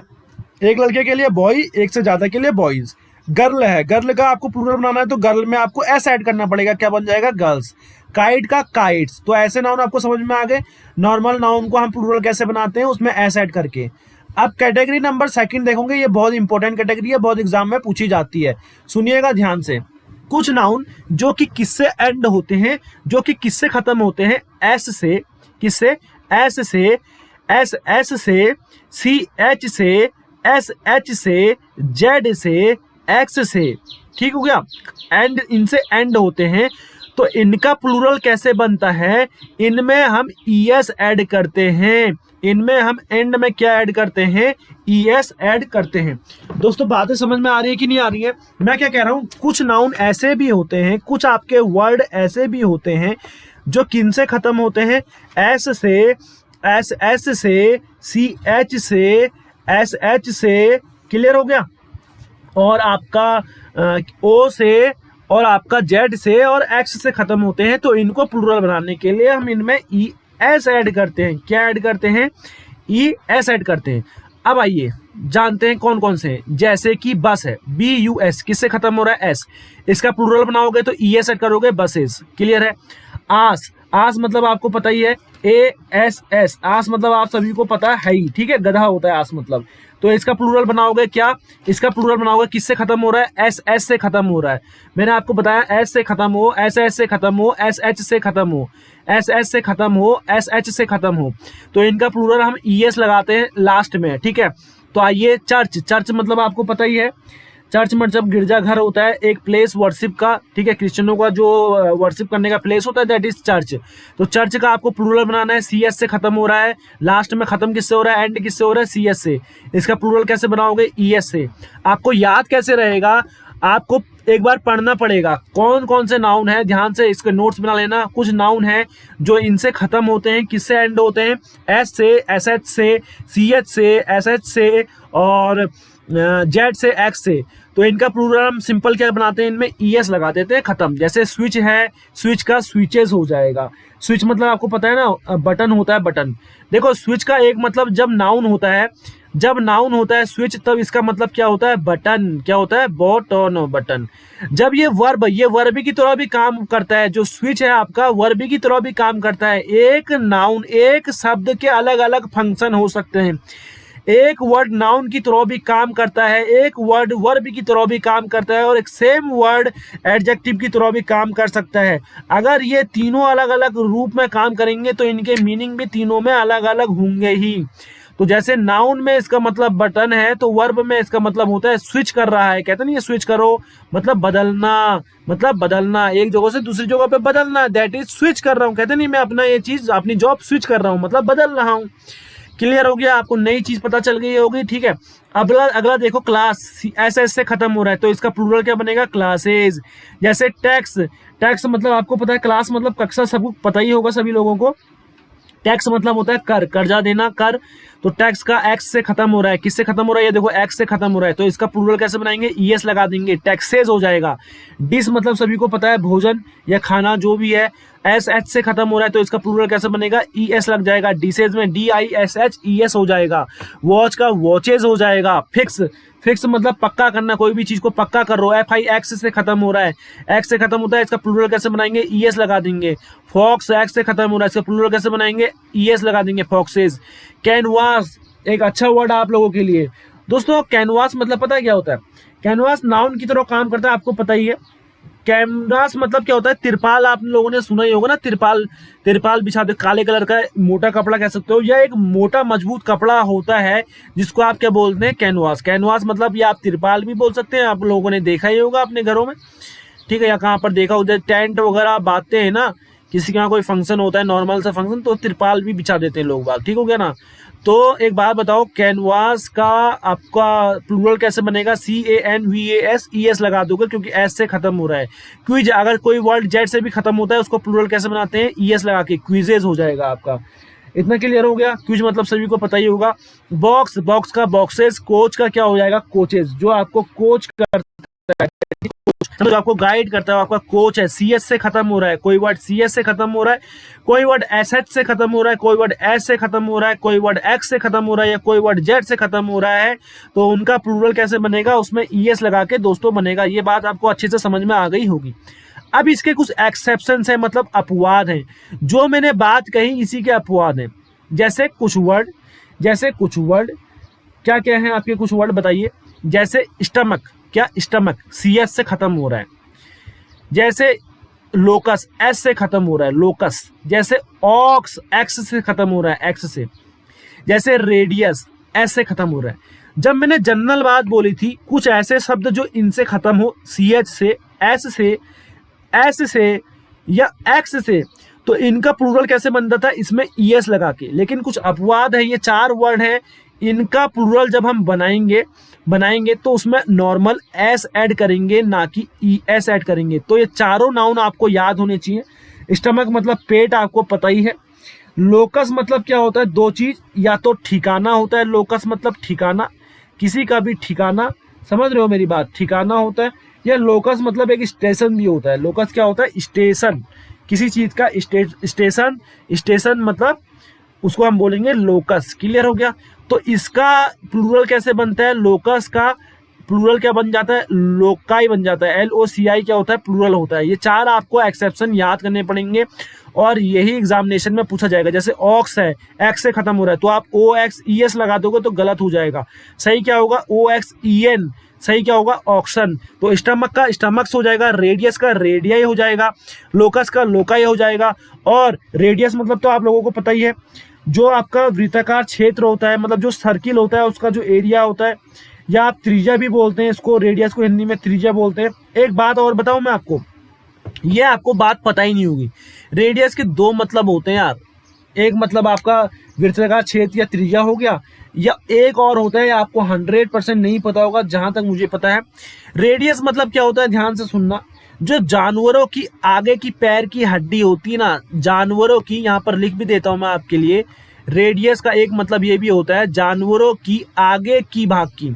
एक लड़के के लिए बॉय, एक से ज्यादा के लिए बॉयज। गर्ल है, गर्ल का आपको प्लूरल बनाना है तो गर्ल में आपको एस ऐड करना पड़ेगा, क्या बन जाएगा? गर्ल्स। काइट का काइट्स। तो ऐसे नाउन आपको समझ में आ गए। नॉर्मल नाउन को हम प्लूरल कैसे बनाते हैं, उसमें एस ऐड करके। अब कैटेगरी नंबर सेकंड देखोगे, ये बहुत इंपॉर्टेंट कैटेगरी है, बहुत एग्जाम में पूछी जाती है, सुनिएगा ध्यान से। कुछ नाउन जो कि किससे एंड होते हैं, जो कि किससे खत्म होते हैं? एस से। किससे? एस से, एस एस से, सी एच से, एस एच से, जेड से, एक्स से। ठीक हो गया। एंड, इनसे एंड होते हैं तो इनका प्लूरल कैसे बनता है? इनमें हम ईएस ऐड करते हैं। इनमें हम एंड में क्या ऐड करते हैं? ईएस ऐड करते हैं। दोस्तों बातें समझ में आ रही है कि नहीं आ रही है? मैं क्या कह रहा हूं, कुछ नाउन ऐसे भी होते हैं, कुछ आपके वर्ड ऐसे भी होते हैं जो किन से खत्म होते हैं? एस से, एस एस से, सी एच से, एस एच से। क्लियर हो गया। और आपका ओ से, और आपका जेड से, और एक्स से खत्म होते हैं। तो इनको प्लूरल बनाने के लिए हम इनमें ई एस ऐड करते हैं। क्या ऐड करते हैं? ई एस ऐड करते हैं। अब आइए जानते हैं कौन कौन से हैं। जैसे कि बस है, बी यू एस, किससे खत्म हो रहा है? एस। इसका प्लूरल बनाओगे तो ई एस ऐड करोगे, बसेस। क्लियर है। आस, आस मतलब आपको पता ही है, ए एस एस। आस मतलब आप सभी को पता है ही, ठीक है, गधा होता है आस मतलब। तो इसका प्लूरल बनाओगे क्या? इसका प्लूरल बनाओगे, किससे खत्म हो रहा है? एस एस से खत्म हो रहा है। मैंने आपको बताया एस से खत्म हो, एस एस से खत्म हो, एस एच से खत्म हो, एस एस से खत्म हो, एस एच से खत्म हो। तो इनका प्लूरल हम ई एस लगाते हैं लास्ट में, ठीक है। तो आइए, चर्च, चर्च मतलब आपको पता ही है। चर्च मतलब गिरजाघर होता है, एक प्लेस वर्शिप का, ठीक है, क्रिश्चियनों का जो वर्शिप करने का प्लेस होता है, दैट इज चर्च। तो चर्च का आपको प्लूरल बनाना है, सी एस से खत्म हो रहा है, लास्ट में खत्म किससे हो रहा है? एंड किससे हो रहा है? सी एस से। इसका प्लूरल कैसे बनाओगे? ई एस से। आपको याद कैसे रहेगा? आपको एक बार पढ़ना पड़ेगा कौन कौन से नाउन है, ध्यान से इसके नोट्स बना लेना। कुछ नाउन है जो इनसे खत्म होते हैं, किससे एंड होते हैं? एस से, एस एच से, सी एच से, एस एच से, और जेड से, एक्स से। तो इनका प्लूरल हम सिंपल क्या बनाते हैं? इनमें ई एस लगा देते हैं, खत्म। जैसे स्विच है, स्विच का स्विचेस हो जाएगा। स्विच मतलब आपको पता है ना, बटन होता है, बटन। देखो स्विच का एक मतलब जब नाउन होता है, जब नाउन होता है स्विच, तब इसका मतलब क्या होता है? बटन। क्या होता है? Button, button. जब ये वर्ब की तरह भी काम करता है। जो स्विच है आपका वर्ब की तरह भी काम करता है। एक नाउन, एक शब्द के अलग अलग फंक्शन हो सकते हैं। एक वर्ड नाउन की तरह भी काम करता है, एक वर्ड वर्ब की तरह भी काम करता है, और एक सेम वर्ड एडजेक्टिव की तरह भी काम कर सकता है। अगर ये तीनों अलग अलग रूप में काम करेंगे तो इनके मीनिंग भी तीनों में अलग अलग होंगे ही। तो जैसे नाउन में इसका मतलब बटन है, तो वर्ब में इसका मतलब होता है स्विच कर रहा है। कहते नहीं ये स्विच करो, मतलब बदलना, मतलब बदलना, एक जगह से दूसरी जगह पे बदलना, दैट इज स्विच कर रहा हूँ। कहते नहीं मैं अपना ये चीज, अपनी जॉब स्विच कर रहा हूँ, मतलब बदल रहा हूँ। क्लियर हो गया? आपको नई चीज पता चल गई होगी, ठीक है। अगला अगला देखो, क्लास, एस एस से खत्म हो रहा है, तो इसका प्लूरल क्या बनेगा? क्लासेज। जैसे टैक्स, टैक्स मतलब आपको पता है, क्लास मतलब कक्षा, सबको पता ही होगा सभी लोगों को। टैक्स मतलब होता है कर, कर्जा देना, कर। तो टैक्स का एक्स से खत्म हो रहा है, किससे खत्म हो रहा है? ये देखो एक्स से खत्म हो रहा है, तो इसका प्लूरल कैसे बनाएंगे? ईएस लगा देंगे, टैक्सेस हो जाएगा। डिश मतलब सभी को पता है भोजन या खाना जो भी है। एस एच से खत्म हो रहा है, तो इसका प्लूरल कैसे बनेगा? ई एस लग जाएगा। डिशेज में D I S H E S हो जाएगा। वॉच का वॉचेज हो जाएगा। फिक्स, फिक्स मतलब पक्का करना, कोई भी चीज को पक्का कर रहे हो। एफ आई एक्स से खत्म हो रहा है, एक्स से खत्म होता है, इसका प्लूरल कैसे बनाएंगे? ई एस लगा देंगे। फॉक्स एक्स से खत्म हो रहा है, इसका प्लूरल कैसे बनाएंगे? ई एस लगा देंगे, फॉक्सेज। कैनवास एक अच्छा वर्ड आप लोगों के लिए। दोस्तों कैनवास मतलब पता है क्या होता है? कैनवास नाउन की तरह काम करता है, आपको पता ही है। कैनवास मतलब क्या होता है? तिरपाल, आप लोगों ने सुना ही होगा ना, तिरपाल, तिरपाल बिछाते, काले कलर का मोटा कपड़ा कह सकते हो, या एक मोटा मजबूत कपड़ा होता है जिसको आप क्या बोलते हैं? कैनवास। कैनवास मतलब ये आप तिरपाल भी बोल सकते हैं, आप लोगों ने देखा ही होगा अपने घरों में, ठीक है, या कहाँ पर देखा उधर टेंट वगैरह बांधते हैं ना, किसी के यहाँ कोई फंक्शन होता है, नॉर्मल सा फंक्शन, तो तिरपाल भी बिछा देते हैं लोग बाग, ठीक हो गया ना। तो एक बात बताओ, कैनवास का आपका प्लूरल कैसे बनेगा? CANVAS लगा दोगे क्योंकि एस से खत्म हो रहा है। क्विज, अगर कोई वर्ड जेड से भी खत्म होता है उसको प्लूरल कैसे बनाते हैं? ES लगा के, क्विजेज हो जाएगा आपका। इतना क्लियर हो गया? क्विज मतलब सभी को पता ही होगा। बॉक्स, बॉक्स का बॉक्सेस। कोच का क्या हो जाएगा? कोचेज, जो आपको कोच करता है, जो आपको गाइड करता है, आपका कोच है। CS से खत्म हो रहा है, कोई वर्ड CS से खत्म हो रहा है, कोई वर्ड SH से खत्म हो रहा है, कोई वर्ड S से खत्म हो रहा है, कोई वर्ड X से खत्म हो रहा है, या कोई वर्ड Z से खत्म हो रहा है, तो उनका प्लूरल कैसे बनेगा? उसमें ES लगा के दोस्तों बनेगा। ये बात आपको अच्छे से समझ में आ गई होगी। अब इसके कुछ एक्सेप्शंस हैं, मतलब अपवाद हैं। जो मैंने बात कही इसी के अपवाद हैं। जैसे कुछ वर्ड क्या क्या है आपके? कुछ वर्ड बताइए। जैसे स्टमक, क्या स्टमक CS से खत्म हो रहा है। जैसे लोकस, S से खत्म हो रहा है, लोकस। जैसे ऑक्स, X से खत्म हो रहा है, X से। जैसे रेडियस, S से खत्म हो रहा है। जब मैंने जनरल बात बोली थी, कुछ ऐसे शब्द जो इनसे खत्म हो, CH से, S से, S से या X से, तो इनका प्लूरल कैसे बनता था? इसमें ES लगा के। लेकिन कुछ अपवाद है, ये 4 वर्ड है, इनका प्लूरल जब हम बनाएंगे तो उसमें नॉर्मल S ऐड करेंगे, ना कि ES ऐड करेंगे। तो ये चारों नाउन आपको याद होने चाहिए। स्टमक मतलब पेट, आपको पता ही है। लोकस मतलब क्या होता है? 2 चीज, या तो ठिकाना होता है, लोकस मतलब ठिकाना, किसी का भी ठिकाना, समझ रहे हो मेरी बात? ठिकाना होता है। या लोकस मतलब एक स्टेशन भी होता है। लोकस क्या होता है? स्टेशन, किसी चीज का स्टेशन मतलब उसको हम बोलेंगे लोकस। क्लियर हो गया? तो इसका प्लूरल कैसे बनता है? लोकस का प्लूरल क्या बन जाता है? लोकाई बन जाता है। LOCI क्या होता है? प्लूरल होता है। ये 4 आपको एक्सेप्शन याद करने पड़ेंगे और यही एग्जामिनेशन में पूछा जाएगा। जैसे ऑक्स है, X से खत्म हो रहा है, तो आप OXES लगा दोगे तो गलत हो जाएगा। सही क्या होगा? OXEN। सही क्या होगा? ऑक्शन। तो स्टमक का स्टमक्स हो जाएगा, रेडियस का रेडियाई हो जाएगा, लोकस का लोकाई हो जाएगा। और रेडियस मतलब तो आप लोगों को पता ही है, जो आपका वृत्ताकार क्षेत्र होता है, मतलब जो सर्किल होता है उसका जो एरिया होता है, या आप त्रिज्या भी बोलते हैं इसको, रेडियस को हिंदी में त्रिज्या बोलते हैं। एक बात और बताऊं मैं आपको, ये आपको बात पता ही नहीं होगी। रेडियस के 2 मतलब होते हैं यार। एक मतलब आपका वृत्ताकार क्षेत्र या त्रिज्या हो गया, या एक और होता है, आपको 100% नहीं पता होगा, जहां तक मुझे पता है। रेडियस मतलब क्या होता है? ध्यान से सुनना। जो जानवरों की आगे की पैर की हड्डी होती है ना, जानवरों की, यहाँ पर लिख भी देता हूं मैं आपके लिए। रेडियस का एक मतलब ये भी होता है जानवरों की आगे की भाग की,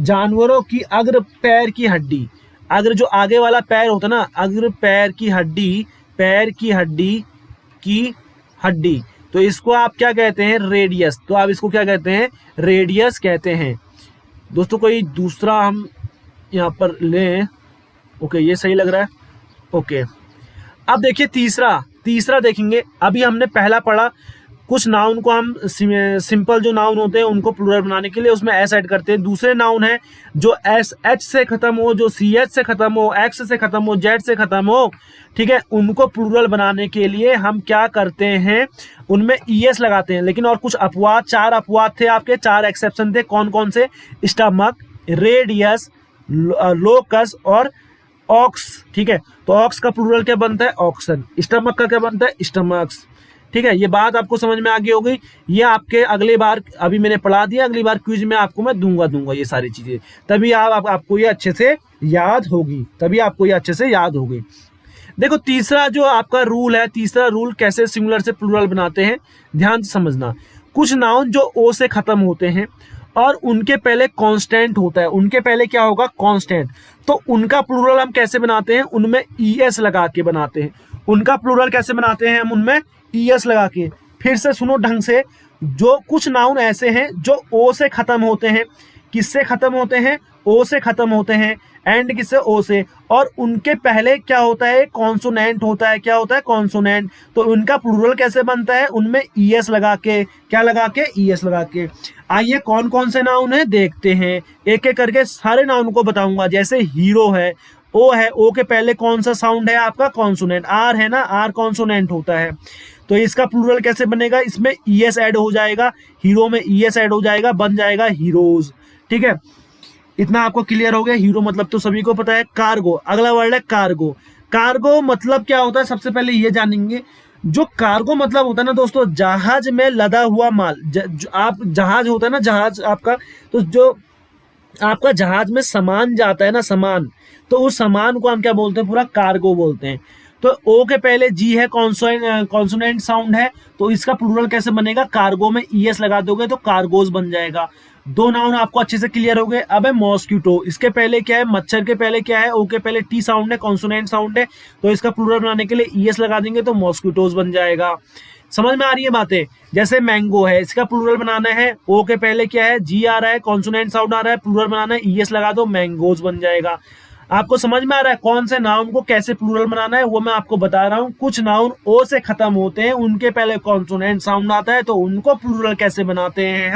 जानवरों की अग्र पैर की हड्डी। अग्र जो आगे वाला पैर होता है ना, अग्र पैर की हड्डी, पैर की हड्डी, तो इसको आप क्या कहते हैं? रेडियस। तो आप इसको क्या कहते हैं? रेडियस कहते हैं। दोस्तों कोई दूसरा हम यहाँ पर लें। ओके, ये सही लग रहा है। ओके, अब देखिए तीसरा देखेंगे। अभी हमने पहला पढ़ा, कुछ नाउन को हम सिंपल जो नाउन होते हैं उनको प्लूरल बनाने के लिए उसमें एस ऐड करते हैं। दूसरे नाउन है जो SH से खत्म हो, जो CH से खत्म हो, X से खत्म हो, Z से खत्म हो, ठीक है, उनको प्लूरल बनाने के लिए हम क्या करते हैं? उनमें ES लगाते हैं। लेकिन और कुछ अपवाद, 4 अपवाद थे आपके, 4 एक्सेप्शन थे। कौन कौन से? स्टमक, रेडियस, लोकस और ऑक्स। ठीक है, तो ऑक्स का प्लूरल क्या बनता है? ऑक्सन। स्टमक का क्या बनता है? स्टमक्स। ठीक है, ये बात आपको समझ में आ गई होगी। ये आपके अगली बार, अभी मैंने पढ़ा दिया, अगली बार क्विज में आपको मैं दूंगा ये सारी चीजें, तभी आपको ये अच्छे से याद होगी। देखो तीसरा जो आपका रूल है, तीसरा रूल कैसे सिंगुलर से प्लूरल बनाते हैं, ध्यान से समझना। कुछ नाउन जो ओ से खत्म होते हैं और उनके पहले कांस्टेंट होता है, उनके पहले क्या होगा? कांस्टेंट। तो उनका प्लूरल हम कैसे बनाते हैं? उनमें ES लगा के बनाते हैं। उनका प्लूरल कैसे बनाते हैं हम? उनमें ES लगा के। फिर से सुनो ढंग से, जो कुछ नाउन ऐसे हैं जो ओ से खत्म होते हैं। किससे खत्म होते हैं? ओ से खत्म होते हैं। एंड किससे? ओ से। और उनके पहले क्या होता है? कॉन्सोनेंट होता है। क्या होता है? कॉन्सोनेंट। तो उनका प्लूरल कैसे बनता है? उनमें ES लगा के। क्या लगा के? ES लगा के। आइए कौन कौन से नाउन है देखते हैं, एक एक करके सारे नाउन को बताऊंगा। जैसे हीरो है, ओ है, ओ के पहले कौन सा साउंड है आपका? कॉन्सोनेंट। आर है ना, आर कॉन्सोनेंट होता है। तो इसका प्लूरल कैसे बनेगा? इसमें ES ऐड हो जाएगा, हीरो में ES ऐड हो जाएगा, बन जाएगा हीरोज। ठीक है, इतना आपको क्लियर हो गया। हीरो मतलब तो सभी को पता है। कार्गो, अगला वर्ड है कार्गो। कार्गो मतलब क्या होता है? सबसे पहले ये जानेंगे, जो कार्गो मतलब होता है ना दोस्तों, जहाज में लदा हुआ माल। आप जहाज होता है ना, जहाज आपका, तो जो आपका जहाज में सामान जाता है ना, सामान, तो उस सामान को हम क्या बोलते हैं, पूरा कार्गो बोलते हैं। तो ओ के पहले जी है, कॉन्सोनेंट साउंड है, तो इसका प्लूरल कैसे बनेगा, कार्गो में ईएस लगा दोगे तो कार्गोज बन जाएगा। दो नाउन आपको अच्छे से क्लियर हो गए। अब है मॉस्किटो, इसके पहले क्या है, मच्छर के पहले क्या है, ओ के पहले टी साउंड है, कॉन्सोनेंट साउंड है, तो इसका प्लूरल बनाने के लिए ईएस लगा देंगे तो मॉस्किटोज बन जाएगा। समझ में आ रही है बातें। जैसे मैंगो है, इसका प्लूरल बनाना है, ओ के पहले क्या है, जी आ रहा है, कॉन्सोनेंट साउंड आ रहा है, प्लूरल बनाना है, ईएस लगा दो, मैंगोज बन जाएगा। आपको समझ में आ रहा है कौन से नाउन को कैसे प्लूरल बनाना है, वो मैं आपको बता रहा हूं। कुछ नाउन ओ से खत्म होते हैं, उनके पहले कॉन्सोनेंट साउंड आता है, तो उनको प्लूरल कैसे बनाते हैं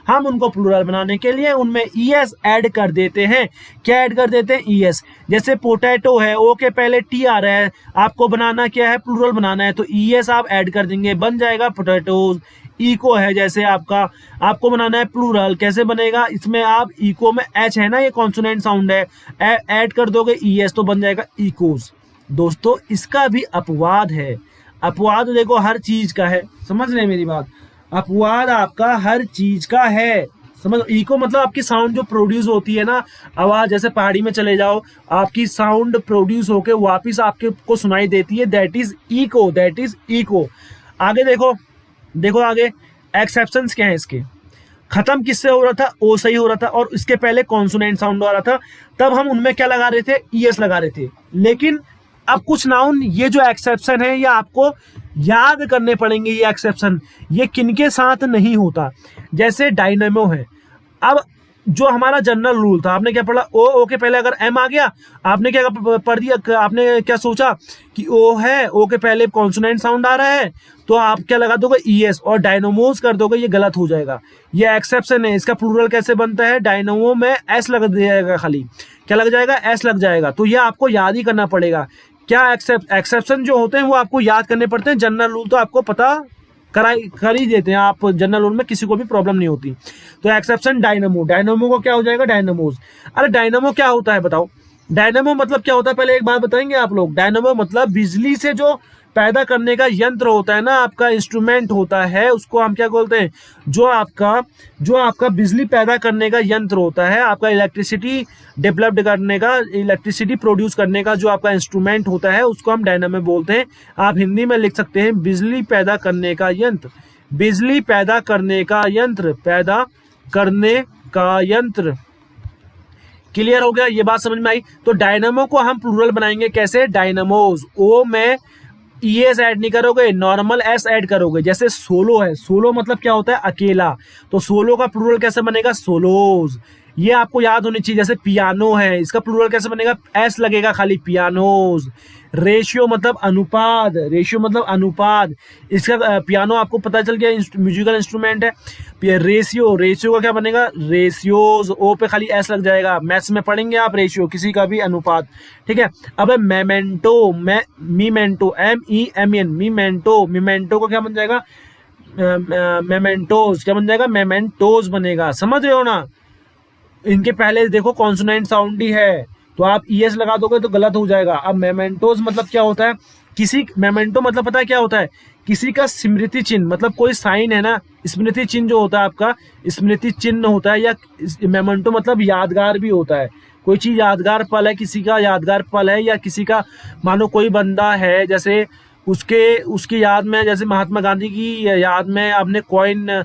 हम उनको प्लूरल बनाने के लिए उनमें ईएस ऐड कर देते हैं। क्या ऐड कर देते हैं, ईएस। जैसे पोटैटो है, ओ के पहले टी आ रहा है, आपको बनाना क्या है, प्लूरल बनाना है, तो ईएस आप ऐड कर देंगे, बन जाएगा पोटैटोज। इको है, जैसे आपको बनाना है प्लूरल, कैसे बनेगा, इसमें आप इको में एच है ना, ये कॉन्सोनेंट साउंड है, ऐड कर दोगे ईएस तो बन जाएगा इकोज। दोस्तों इसका भी अपवाद है। अपवाद देखो हर चीज का है, समझ रहे हैं मेरी बात, अपवाद आपका हर चीज का है। समझ, इको मतलब आपकी साउंड जो प्रोड्यूस होती है ना, आवाज, जैसे पहाड़ी में चले जाओ, आपकी साउंड प्रोड्यूस होके वापिस आपके को सुनाई देती है, that is echo, that is echo. आगे देखो आगे एक्सेप्शंस क्या है इसके। खत्म किससे हो रहा था, ओ से ही हो रहा था, और इसके पहले कॉन्सोनेंट साउंड आ रहा था, तब हम उनमें क्या लगा रहे थे, ईएस लगा रहे थे। लेकिन अब कुछ नाउन, ये जो एक्सेप्शन है, ये आपको याद करने पड़ेंगे। ये एक्सेप्शन ये किनके साथ नहीं होता। जैसे डायनेमो है, अब जो हमारा जनरल रूल था, आपने क्या पढ़ा, ओ के पहले अगर एम आ गया, आपने क्या पढ़ दिया, आपने क्या सोचा कि ओ है, ओ के पहले कॉन्सोनेंट साउंड आ रहा है, तो आप क्या लगा दोगे, ईएस, और डायनोमोस कर दोगे, ये गलत हो जाएगा। ये एक्सेप्शन है। इसका प्लूरल कैसे बनता है, डायनोमो में एस लग जाएगा, खाली क्या लग जाएगा, एस लग जाएगा। तो ये आपको याद ही करना पड़ेगा। क्या एक्सेप्शन जो होते हैं वो आपको याद करने पड़ते हैं। जनरल रूल तो आपको पता कर ही देते हैं आप, जनरल रूल में किसी को भी प्रॉब्लम नहीं होती। तो एक्सेप्शन डायनमो को क्या हो जाएगा, डायनमोज। अरे डायनमो क्या होता है बताओ, डायनमो मतलब क्या होता है, पहले एक बात बताएंगे आप लोग। डायनमो मतलब बिजली से जो पैदा करने का यंत्र होता है ना, आपका इंस्ट्रूमेंट होता है, उसको हम क्या बोलते हैं, जो आपका बिजली पैदा करने का यंत्र होता है, आपका इलेक्ट्रिसिटी डेवलप्ड करने का, इलेक्ट्रिसिटी प्रोड्यूस करने का जो आपका इंस्ट्रूमेंट होता है, उसको हम डायनामो बोलते हैं। आप हिंदी में लिख सकते हैं बिजली पैदा करने का यंत्र, बिजली पैदा करने का यंत्र, पैदा करने का यंत्र। क्लियर हो गया, ये बात समझ में आई। तो डायनामो को हम प्लूरल बनाएंगे कैसे, डायनामोज। ओ में ईएस ऐड नहीं करोगे, नॉर्मल एस ऐड करोगे। जैसे सोलो है, सोलो मतलब क्या होता है, अकेला, तो सोलो का प्लूरल कैसे बनेगा, सोलोज। ये आपको याद होनी चाहिए। जैसे पियानो है, इसका प्लूरल कैसे बनेगा, एस लगेगा खाली, पियानोज। रेशियो मतलब अनुपात, रेशियो मतलब अनुपात। इसका पियानो आपको पता चल गया म्यूजिकल इंस्ट्रूमेंट है। रेशियो का क्या बनेगा, रेशियोज। ओ पे खाली एस लग जाएगा। मैथ्स में पढ़ेंगे आप रेशियो, किसी का भी अनुपात, ठीक है। अब है मेमेंटो, मीमेंटो, MEMEN, मीमेंटो को क्या बन जाएगा, मेमेंटोज। क्या बन जाएगा, मेमेंटोज बनेगा। समझ रहे हो ना। इनके पहले देखो कॉन्सोनेंट साउंड ही है, तो आप ईएस लगा दोगे तो गलत हो जाएगा। अब मेमेंटोज मतलब क्या होता है, मेमेंटो मतलब पता है क्या होता है, किसी का स्मृति चिन्ह, मतलब कोई साइन है ना, स्मृति चिन्ह जो होता है आपका, स्मृति चिन्ह होता है, या मेमेंटो मतलब यादगार भी होता है। कोई चीज यादगार पल है, किसी का यादगार पल है, या किसी का, मानो कोई बंदा है, जैसे उसकी याद में, जैसे महात्मा गांधी की याद में आपने कॉइन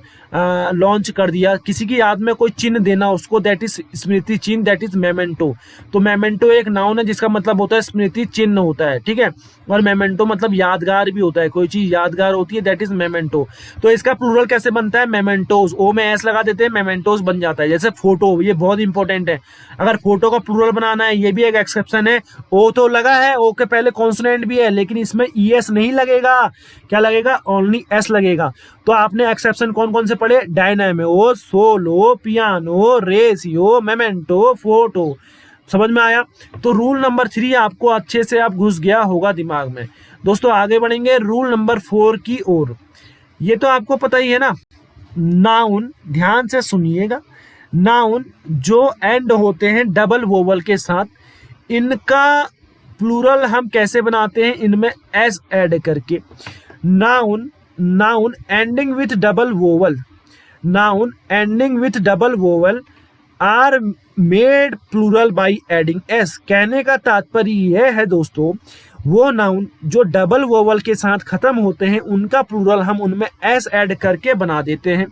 लॉन्च कर दिया, किसी की याद में कोई चिन्ह देना उसको, दैट इज स्मृति चिन्ह, दैट इज मेमेंटो। तो मेमेंटो एक नाउन है जिसका मतलब होता है स्मृति चिन्ह होता है, ठीक है। और मेमेंटो मतलब यादगार भी होता है, कोई चीज यादगार होती है, दैट इज मेमेंटो। तो इसका प्लूरल कैसे बनता है, मेमेंटोज। ओ में एस लगा देते हैं, मेमेंटोज बन जाता है। जैसे फोटो, ये बहुत इंपॉर्टेंट है। अगर फोटो का प्लूरल बनाना है, ये भी एक एक्सेप्शन है। ओ तो लगा है, ओ के पहले कॉन्सोनेंट भी है, लेकिन इसमें ईएस नहीं लगेगा। क्या लगेगा, ओनली एस लगेगा। तो आपने एक्सेप्शन कौन कौन से पढ़े, dynamo, solo, piano, ratio, memento, photo. समझ में आया। तो रूल नंबर 3 आपको अच्छे से आप घुस गया होगा दिमाग में। दोस्तों आगे बढ़ेंगे रूल नंबर 4 की ओर। ये तो आपको पता ही है ना, नाउन, ध्यान से सुनिएगा, नाउन जो एंड होते हैं डबल वोवल के साथ, इनका प्लूरल हम कैसे बनाते हैं, इनमें एस ऐड करके। Noun noun ending with double vowel, noun ending with double vowel are made plural by adding S. कहने का तात्पर्य यह है दोस्तों, वो नाउन जो डबल वोवल के साथ खत्म होते हैं उनका प्लूरल हम उनमें एस ऐड करके बना देते हैं।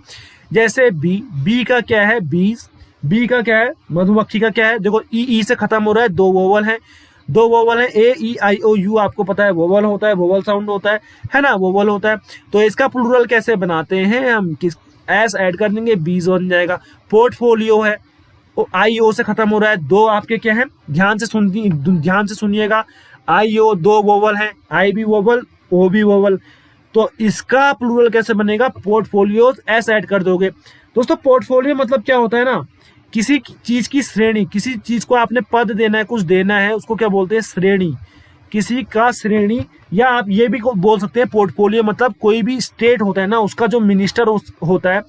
जैसे बी, बी का क्या है बीज, बी का क्या है मधुमक्खी का क्या है, देखो ई से खत्म हो रहा है, दो वोवल हैं, दो वोवल है ए ई आई ओ यू, आपको पता है वोवल होता है, वोवल साउंड होता है ना, वोवल होता है। तो इसका प्लूरल कैसे बनाते हैं हम, किस एस ऐड कर देंगे, बीज बन जाएगा। पोर्टफोलियो है, आई ओ से खत्म हो रहा है, दो आपके क्या है, ध्यान से सुनिएगा, आई ओ दो वोवल है, आई भी वोवल ओ भी वोवल, तो इसका प्लूरल कैसे बनेगा, पोर्टफोलियोज, एस ऐड कर दोगे। दोस्तों पोर्टफोलियो मतलब क्या होता है ना, किसी चीज की श्रेणी, किसी चीज को आपने पद देना है, कुछ देना है, उसको क्या बोलते हैं श्रेणी, किसी का श्रेणी। या आप ये भी बोल सकते हैं पोर्टफोलियो मतलब कोई भी स्टेट होता है ना, उसका जो मिनिस्टर होता है,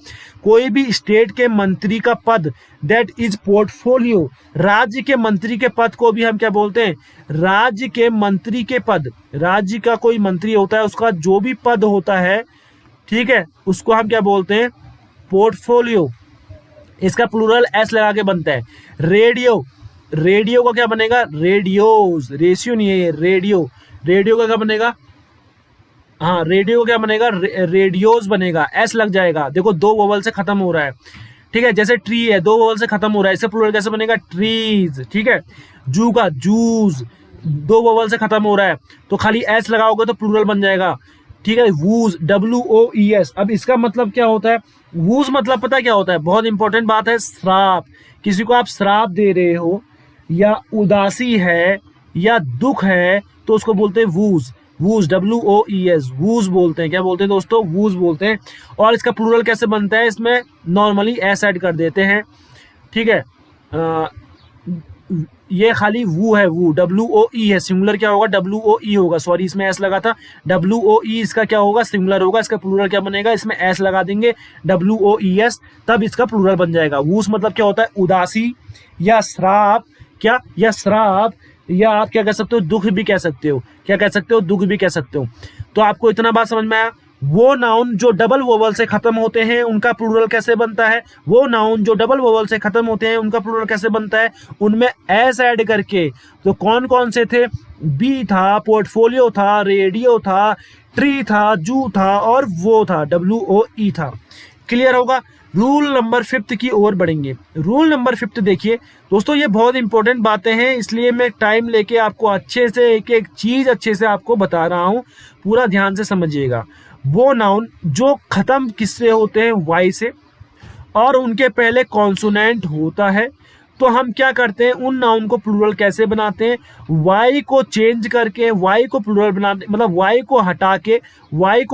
कोई भी स्टेट के मंत्री का पद, दैट इज पोर्टफोलियो। राज्य के मंत्री के पद को भी हम क्या बोलते हैं, राज्य के मंत्री के पद, राज्य का कोई मंत्री होता है उसका जो भी पद होता है, ठीक है, उसको हम क्या बोलते हैं, पोर्टफोलियो। इसका प्लूरल एस लगा के बनता है। रेडियो, रेडियो का क्या बनेगा, रेडियोज, रेशियो नहीं है ये, रेडियो, रेडियो का क्या बनेगा, हाँ रेडियो का क्या बनेगा, रेडियोज बनेगा, एस लग जाएगा, देखो दो वोवल से खत्म हो रहा है, ठीक है। जैसे ट्री है, दो वोवल से खत्म हो रहा है, इससे प्लूरल कैसे बनेगा, ट्रीज, ठीक है। जू का जूस, दो वोवल से खत्म हो रहा है, तो खाली एस लगाओगे तो प्लूरल बन जाएगा, ठीक है। Woes, W O E S, अब इसका मतलब क्या होता है, वूज मतलब पता क्या होता है, बहुत इंपॉर्टेंट बात है, श्राप। किसी को आप श्राप दे रहे हो, या उदासी है, या दुख है, तो उसको बोलते हैं woes, woes, W O E S, woes बोलते हैं, क्या बोलते हैं दोस्तों, वूज बोलते हैं। और इसका प्लूरल कैसे बनता है, इसमें नॉर्मली एस ऐड कर देते हैं, ठीक है। ये खाली वू है, वू, डब्ल्यू ओ ई है, सिंगुलर क्या होगा, डब्ल्यू ओ ई होगा, सॉरी इसमें एस लगा था, डब्ल्यू ओ ई इसका क्या होगा, सिंगुलर होगा, इसका प्लूरल क्या बनेगा, इसमें एस लगा देंगे, डब्ल्यू ओ ई एस, तब इसका प्लूरल बन जाएगा। वूस मतलब क्या होता है, उदासी या श्राप, क्या, या श्राप, या आप क्या कह सकते हो, दुख भी कह सकते हो, क्या कह सकते हो, दुख भी कह सकते हो। तो आपको इतना बात समझ में आया, वो नाउन जो डबल वोवल से खत्म होते हैं उनका प्लूरल कैसे बनता है, वो नाउन जो डबल वोवल से खत्म होते हैं उनका प्लूरल कैसे बनता है, उनमें एस ऐड करके। तो कौन कौन से थे, बी था, पोर्टफोलियो था, रेडियो था, ट्री था, जू था, और वो था, डब्ल्यू ओ ई था। क्लियर होगा। रूल नंबर 5 की ओर बढ़ेंगे। रूल नंबर 5 देखिए दोस्तों, ये बहुत इंपॉर्टेंट बातें हैं, इसलिए मैं टाइम लेके आपको अच्छे से एक एक चीज अच्छे से आपको बता रहा हूं, पूरा ध्यान से समझिएगा। वो नाउन जो खत्म किससे होते हैं, वाई से, और उनके पहले कॉन्सोनेंट होता है, तो हम क्या करते हैं, उन नाउन को प्लूरल कैसे बनाते हैं, वाई को चेंज करके वाई को प्लूरल बनाते, मतलब वाई को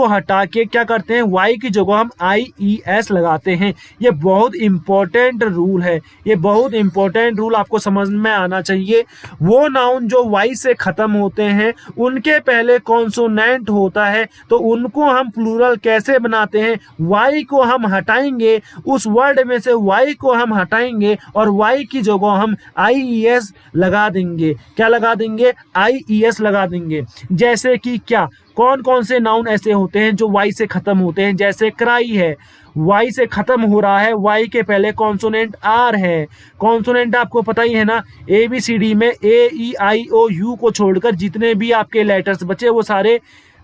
हटा के क्या करते हैं, वाई की जगह हम आई ई एस लगाते हैं। ये बहुत इंपॉर्टेंट रूल है, ये बहुत इंपॉर्टेंट रूल आपको समझ में आना चाहिए। वो नाउन जो वाई से खत्म होते हैं उनके पहले कॉन्सोनेंट होता है, तो उनको हम प्लूरल कैसे बनाते हैं, वाई को हम हटाएंगे, उस वर्ड में से वाई को हम हटाएंगे और वाई की जगह हम आई ई एस लगा देंगे। क्या लगा देंगे, आई ई एस लगा देंगे। जैसे कि क्या, कौन कौन से नाउन ऐसे होते हैं जो वाई से खत्म होते हैं, जैसे क्राई है, वाई से खत्म हो रहा है, वाई के पहले कॉन्सोनेंट आर है। कॉन्सोनेंट आपको पता ही है ना, ए बी सी डी में ए ई आई ओ यू को छोड़कर जितने भी आपके लेटर्स बचे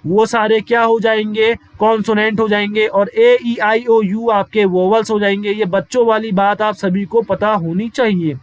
वो सारे क्या हो जाएंगे, कॉन्सोनेंट हो जाएंगे, और ए ई आई ओ यू आपके वोवल्स हो जाएंगे। ये बच्चों वाली बात आप सभी को पता होनी चाहिए।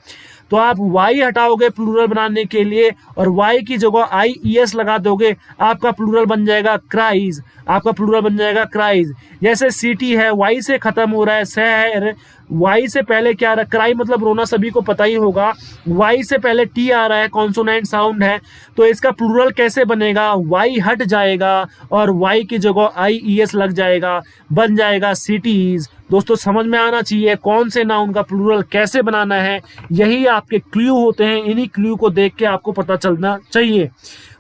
तो आप वाई हटाओगे प्लूरल बनाने के लिए और वाई की जगह आई ई एस लगा दोगे, आपका प्लूरल बन जाएगा क्राइज, आपका प्लूरल बन जाएगा क्राइज। जैसे सिटी है, वाई से खत्म हो रहा है, शहर, वाई से पहले क्या आ रहा है, क्राई मतलब रोना, सभी को पता ही होगा, वाई से पहले टी आ रहा है, कॉन्सोनेंट साउंड है, तो इसका प्लूरल कैसे बनेगा, वाई हट जाएगा और वाई की जगह आई ई एस लग जाएगा, बन जाएगा सिटीज। दोस्तों समझ में आना चाहिए कौन से नाउन का प्लूरल कैसे बनाना है, यही आपके क्लू होते हैं, इन्हीं क्लू को देख के आपको पता चलना चाहिए।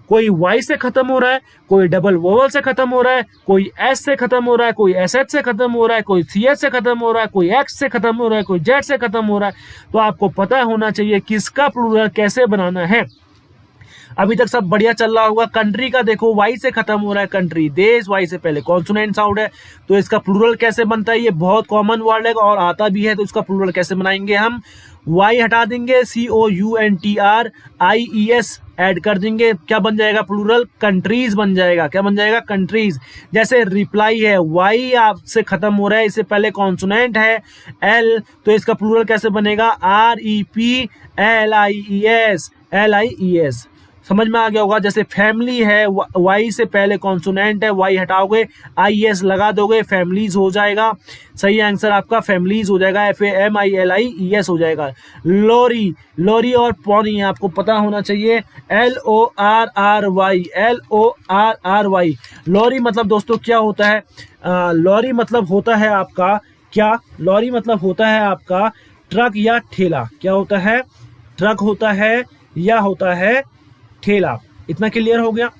कोई वाई से खत्म हो रहा है, कोई डबल वोवल से खत्म हो रहा है, कोई एस से खत्म हो रहा है, कोई एस एच से खत्म हो रहा है, कोई सी एच से खत्म हो रहा है, कोई एक्स से खत्म हो रहा है, कोई जेड से खत्म हो रहा है, तो आपको पता होना चाहिए किसका प्लूरल कैसे बनाना है। अभी तक सब बढ़िया चल रहा होगा। कंट्री का देखो वाई से खत्म हो रहा है, कंट्री देश, वाई से पहले कॉन्सोनेंट साउंड है, तो इसका प्लूरल कैसे बनता है, ये बहुत कॉमन वर्ड है और आता भी है, तो इसका प्लूरल कैसे बनाएंगे हम, वाई हटा देंगे, COUNTRIES ऐड कर देंगे, क्या बन जाएगा प्लूरल, कंट्रीज बन जाएगा। क्या बन जाएगा, कंट्रीज। जैसे रिप्लाई है, वाई आपसे खत्म हो रहा है, इससे पहले कॉन्सोनेंट है एल, तो इसका प्लूरल कैसे बनेगा, REPLIES। समझ में आ गया होगा। जैसे फैमिली है, वाई से पहले कॉन्सोनेंट है, वाई हटाओगे, IES लगा दोगे, फैमिलीज हो जाएगा। सही आंसर आपका फैमिलीज हो जाएगा, FAMILIES हो जाएगा। लॉरी, लॉरी और पॉनी आपको पता होना चाहिए, LORRY। लॉरी मतलब दोस्तों क्या होता है, लॉरी मतलब होता है आपका क्या, लॉरी मतलब होता है आपका ट्रक या ठेला। क्या होता है, ट्रक होता है या होता है ठेला। इतना क्लियर हो गया।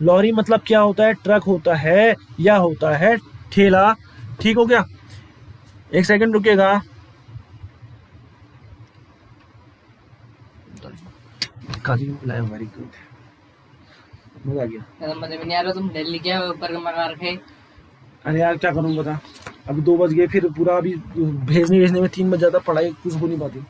लॉरी मतलब क्या होता है, ट्रक होता है या होता है ठेला। ठीक हो गया, एक सेकंड रुकिएगा। वेरी गुड, मजा आ गया। मजे में नहीं आ रहा, तुम दिल्ली क्या ऊपर मंगा रखे। अरे यार क्या करूँ बता, अभी 2 बज गए, फिर पूरा अभी भेजने में 3 बज जाता, पढ़ाई कुछ हो नहीं पाती।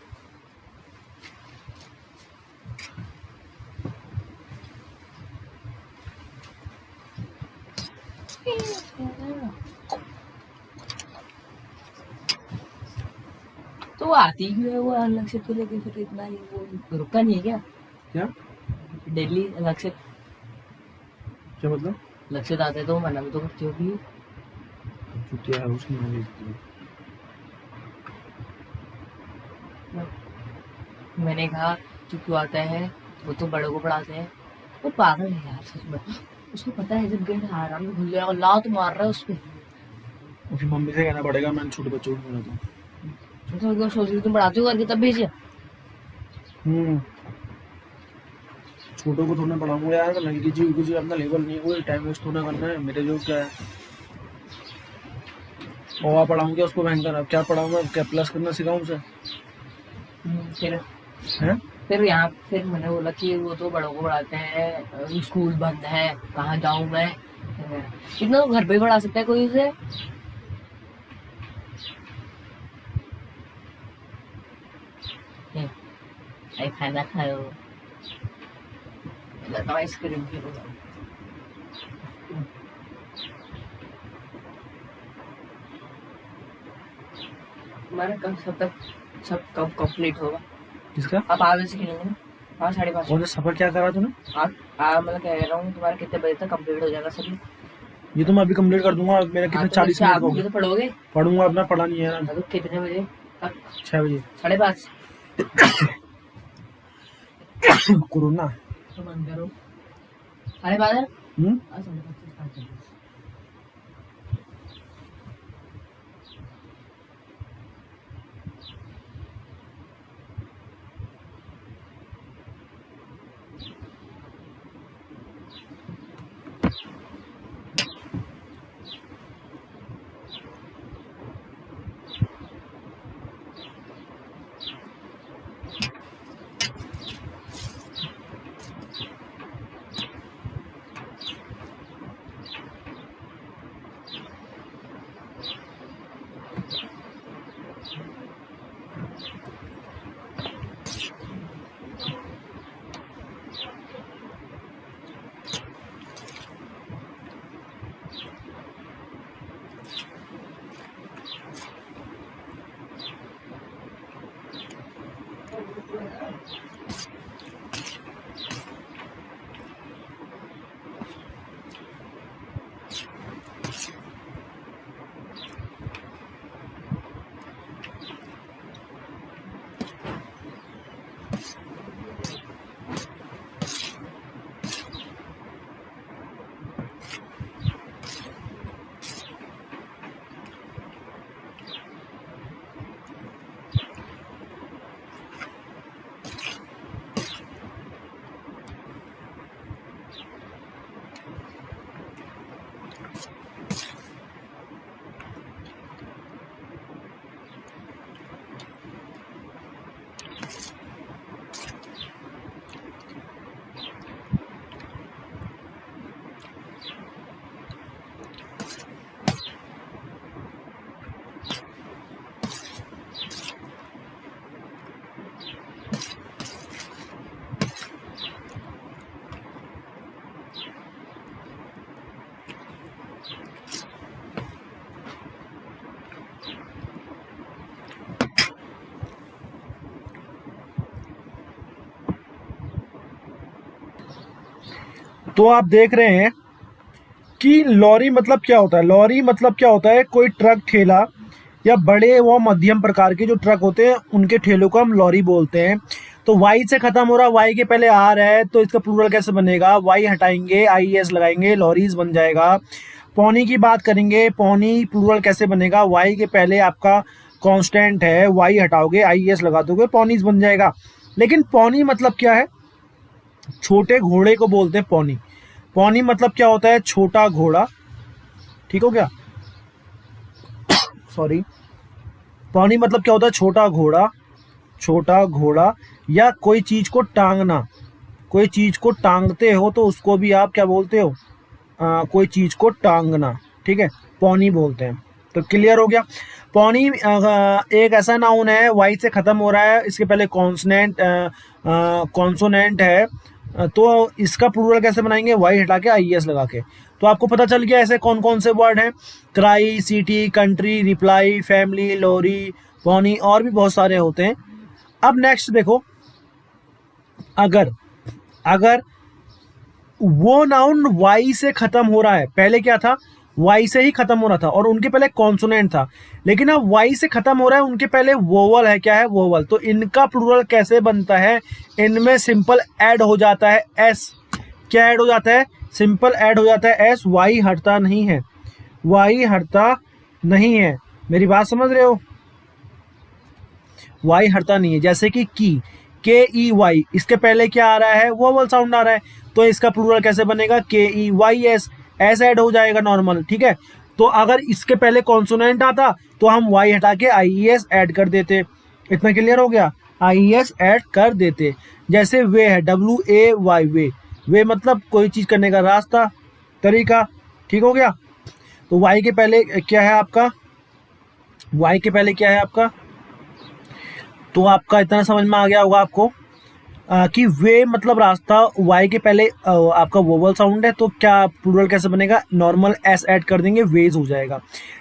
तो आती क्यों है वो अलग से, तो लेके फिर इतना ही वो रुका नहीं है क्या, क्या दिल्ली अलग से, क्या मतलब, अलग से आते तो मना भी तो करती होगी। छुट्टियां है उसमें। मैंने कहा तू क्यों आता है, वो तो बड़ों को पढ़ाते हैं। वो पागल है यार सच में, उसको पता है जब गेट आराम से खुल जाएगा लात मार रहा है उस पे। फिर मम्मी से कहना पड़ेगा, मैंने छोटे बच्चों को बोला था। तो क्या सोच रही तुम पढ़ाते हो करके तब भेजे। छोटों को थोड़ा पढ़ाऊंगा यार, लड़की जी कुछ अपना लेवल नहीं है, कोई टाइम वेस्ट थोड़ा करना है मेरे जो क्या है। और पढ़ाऊंगा उसको भयंकर, अब क्या पढ़ाऊंगा, क्या प्लस करना सिखाऊं उसे। फिर हैं फिर यहाँ फिर मैंने बोला कि वो तो बड़ों को पढ़ाते हैं, स्कूल बंद है, कहाँ जाऊँ मैं। इतना तो घर पे ही पढ़ा सकता है कोई उसे। खाना खाओ, आइसक्रीम हमारा सब कब कंप्लीट होगा। किसका, आप आगे से खेलेंगे ना, 5 साढ़े 5। कौन सा सफर क्या करा तूने। मतलब कह रहा हूँ तुम्हारा कितने बजे तक कंप्लीट हो जाएगा सभी। ये तो मैं अभी कंप्लीट कर दूंगा, मेरा कितने 40 मिनट हो गए। तो पढ़ोगे, पढ़ूंगा, अपना पढ़ा नहीं है ना। तो कितने बजे तक, 6 बजे। 5:30 कोरोना तो बंद करो, 5:30। तो आप देख रहे हैं कि लॉरी मतलब क्या होता है। लॉरी मतलब क्या होता है, कोई ट्रक ठेला या बड़े व मध्यम प्रकार के जो ट्रक होते हैं उनके ठेलों को हम लॉरी बोलते हैं। तो वाई से खत्म हो रहा, वाई के पहले आर है तो इसका प्लूरल कैसे बनेगा, वाई हटाएंगे आई एस लगाएंगे, लॉरीज बन जाएगा। पौनी की बात करेंगे, पौनी प्लूरल कैसे बनेगा, वाई के पहले आपका कांस्टेंट है, वाई हटाओगे आई एस लगा दोगे, पौनीज बन जाएगा। लेकिन पौनी मतलब क्या है, छोटे घोड़े को बोलते हैं पौनी। पौनी मतलब क्या होता है, छोटा घोड़ा। ठीक हो गया, सॉरी। पौनी मतलब क्या होता है, छोटा घोड़ा। छोटा घोड़ा या कोई चीज को टांगना, कोई चीज को टांगते हो तो उसको भी आप क्या बोलते हो, कोई चीज को टांगना। ठीक है, पौनी बोलते हैं। तो क्लियर हो गया। पौनी एक ऐसा नाउन है, वाई से खत्म हो रहा है, इसके पहले कॉन्सोनेंट कॉन्सोनेंट है। तो इसका प्लूरल कैसे बनाएंगे, वाई हटा के आई एस लगा के। तो आपको पता चल गया ऐसे कौन कौन से वर्ड हैं, cry, city, country, reply, family, lorry, pony, और भी बहुत सारे होते हैं। अब नेक्स्ट देखो, अगर अगर वो नाउन वाई से खत्म हो रहा है, पहले क्या था, वाई से ही खत्म हो रहा था और उनके पहले कॉन्सोनेंट था, लेकिन अब वाई से खत्म हो रहा है, उनके पहले वोवल है, क्या है, वोवल। तो इनका प्लूरल कैसे बनता है, इनमें सिंपल ऐड हो जाता है एस। क्या ऐड हो जाता है, सिंपल ऐड हो जाता है एस, वाई हटता नहीं है, वाई हटता नहीं है। मेरी बात समझ रहे हो, वाई हटता नहीं है। जैसे कि के ई वाई, इसके पहले क्या आ रहा है, वोवल साउंड आ रहा है, तो इसका प्लूरल कैसे बनेगा, K E Y S, S add हो जाएगा नॉर्मल। ठीक है, तो अगर इसके पहले कॉन्सोनेंट आता तो हम वाई हटा के आई एस ऐड कर देते। इतना क्लियर हो गया, आई एस ऐड कर देते। जैसे वे है, डब्ल्यू ए वाई, वे मतलब कोई चीज करने का रास्ता, तरीका। ठीक हो गया। तो वाई के पहले क्या है आपका, वाई के पहले क्या है आपका, तो आपका इतना समझ में आ गया होगा आपको कि वे मतलब रास्ता, वाई के पहले आपका वोवल साउंड है, तो क्या प्लूरल कैसे बनेगा, नॉर्मल एस ऐड कर देंगे, वेज हो जाएगा।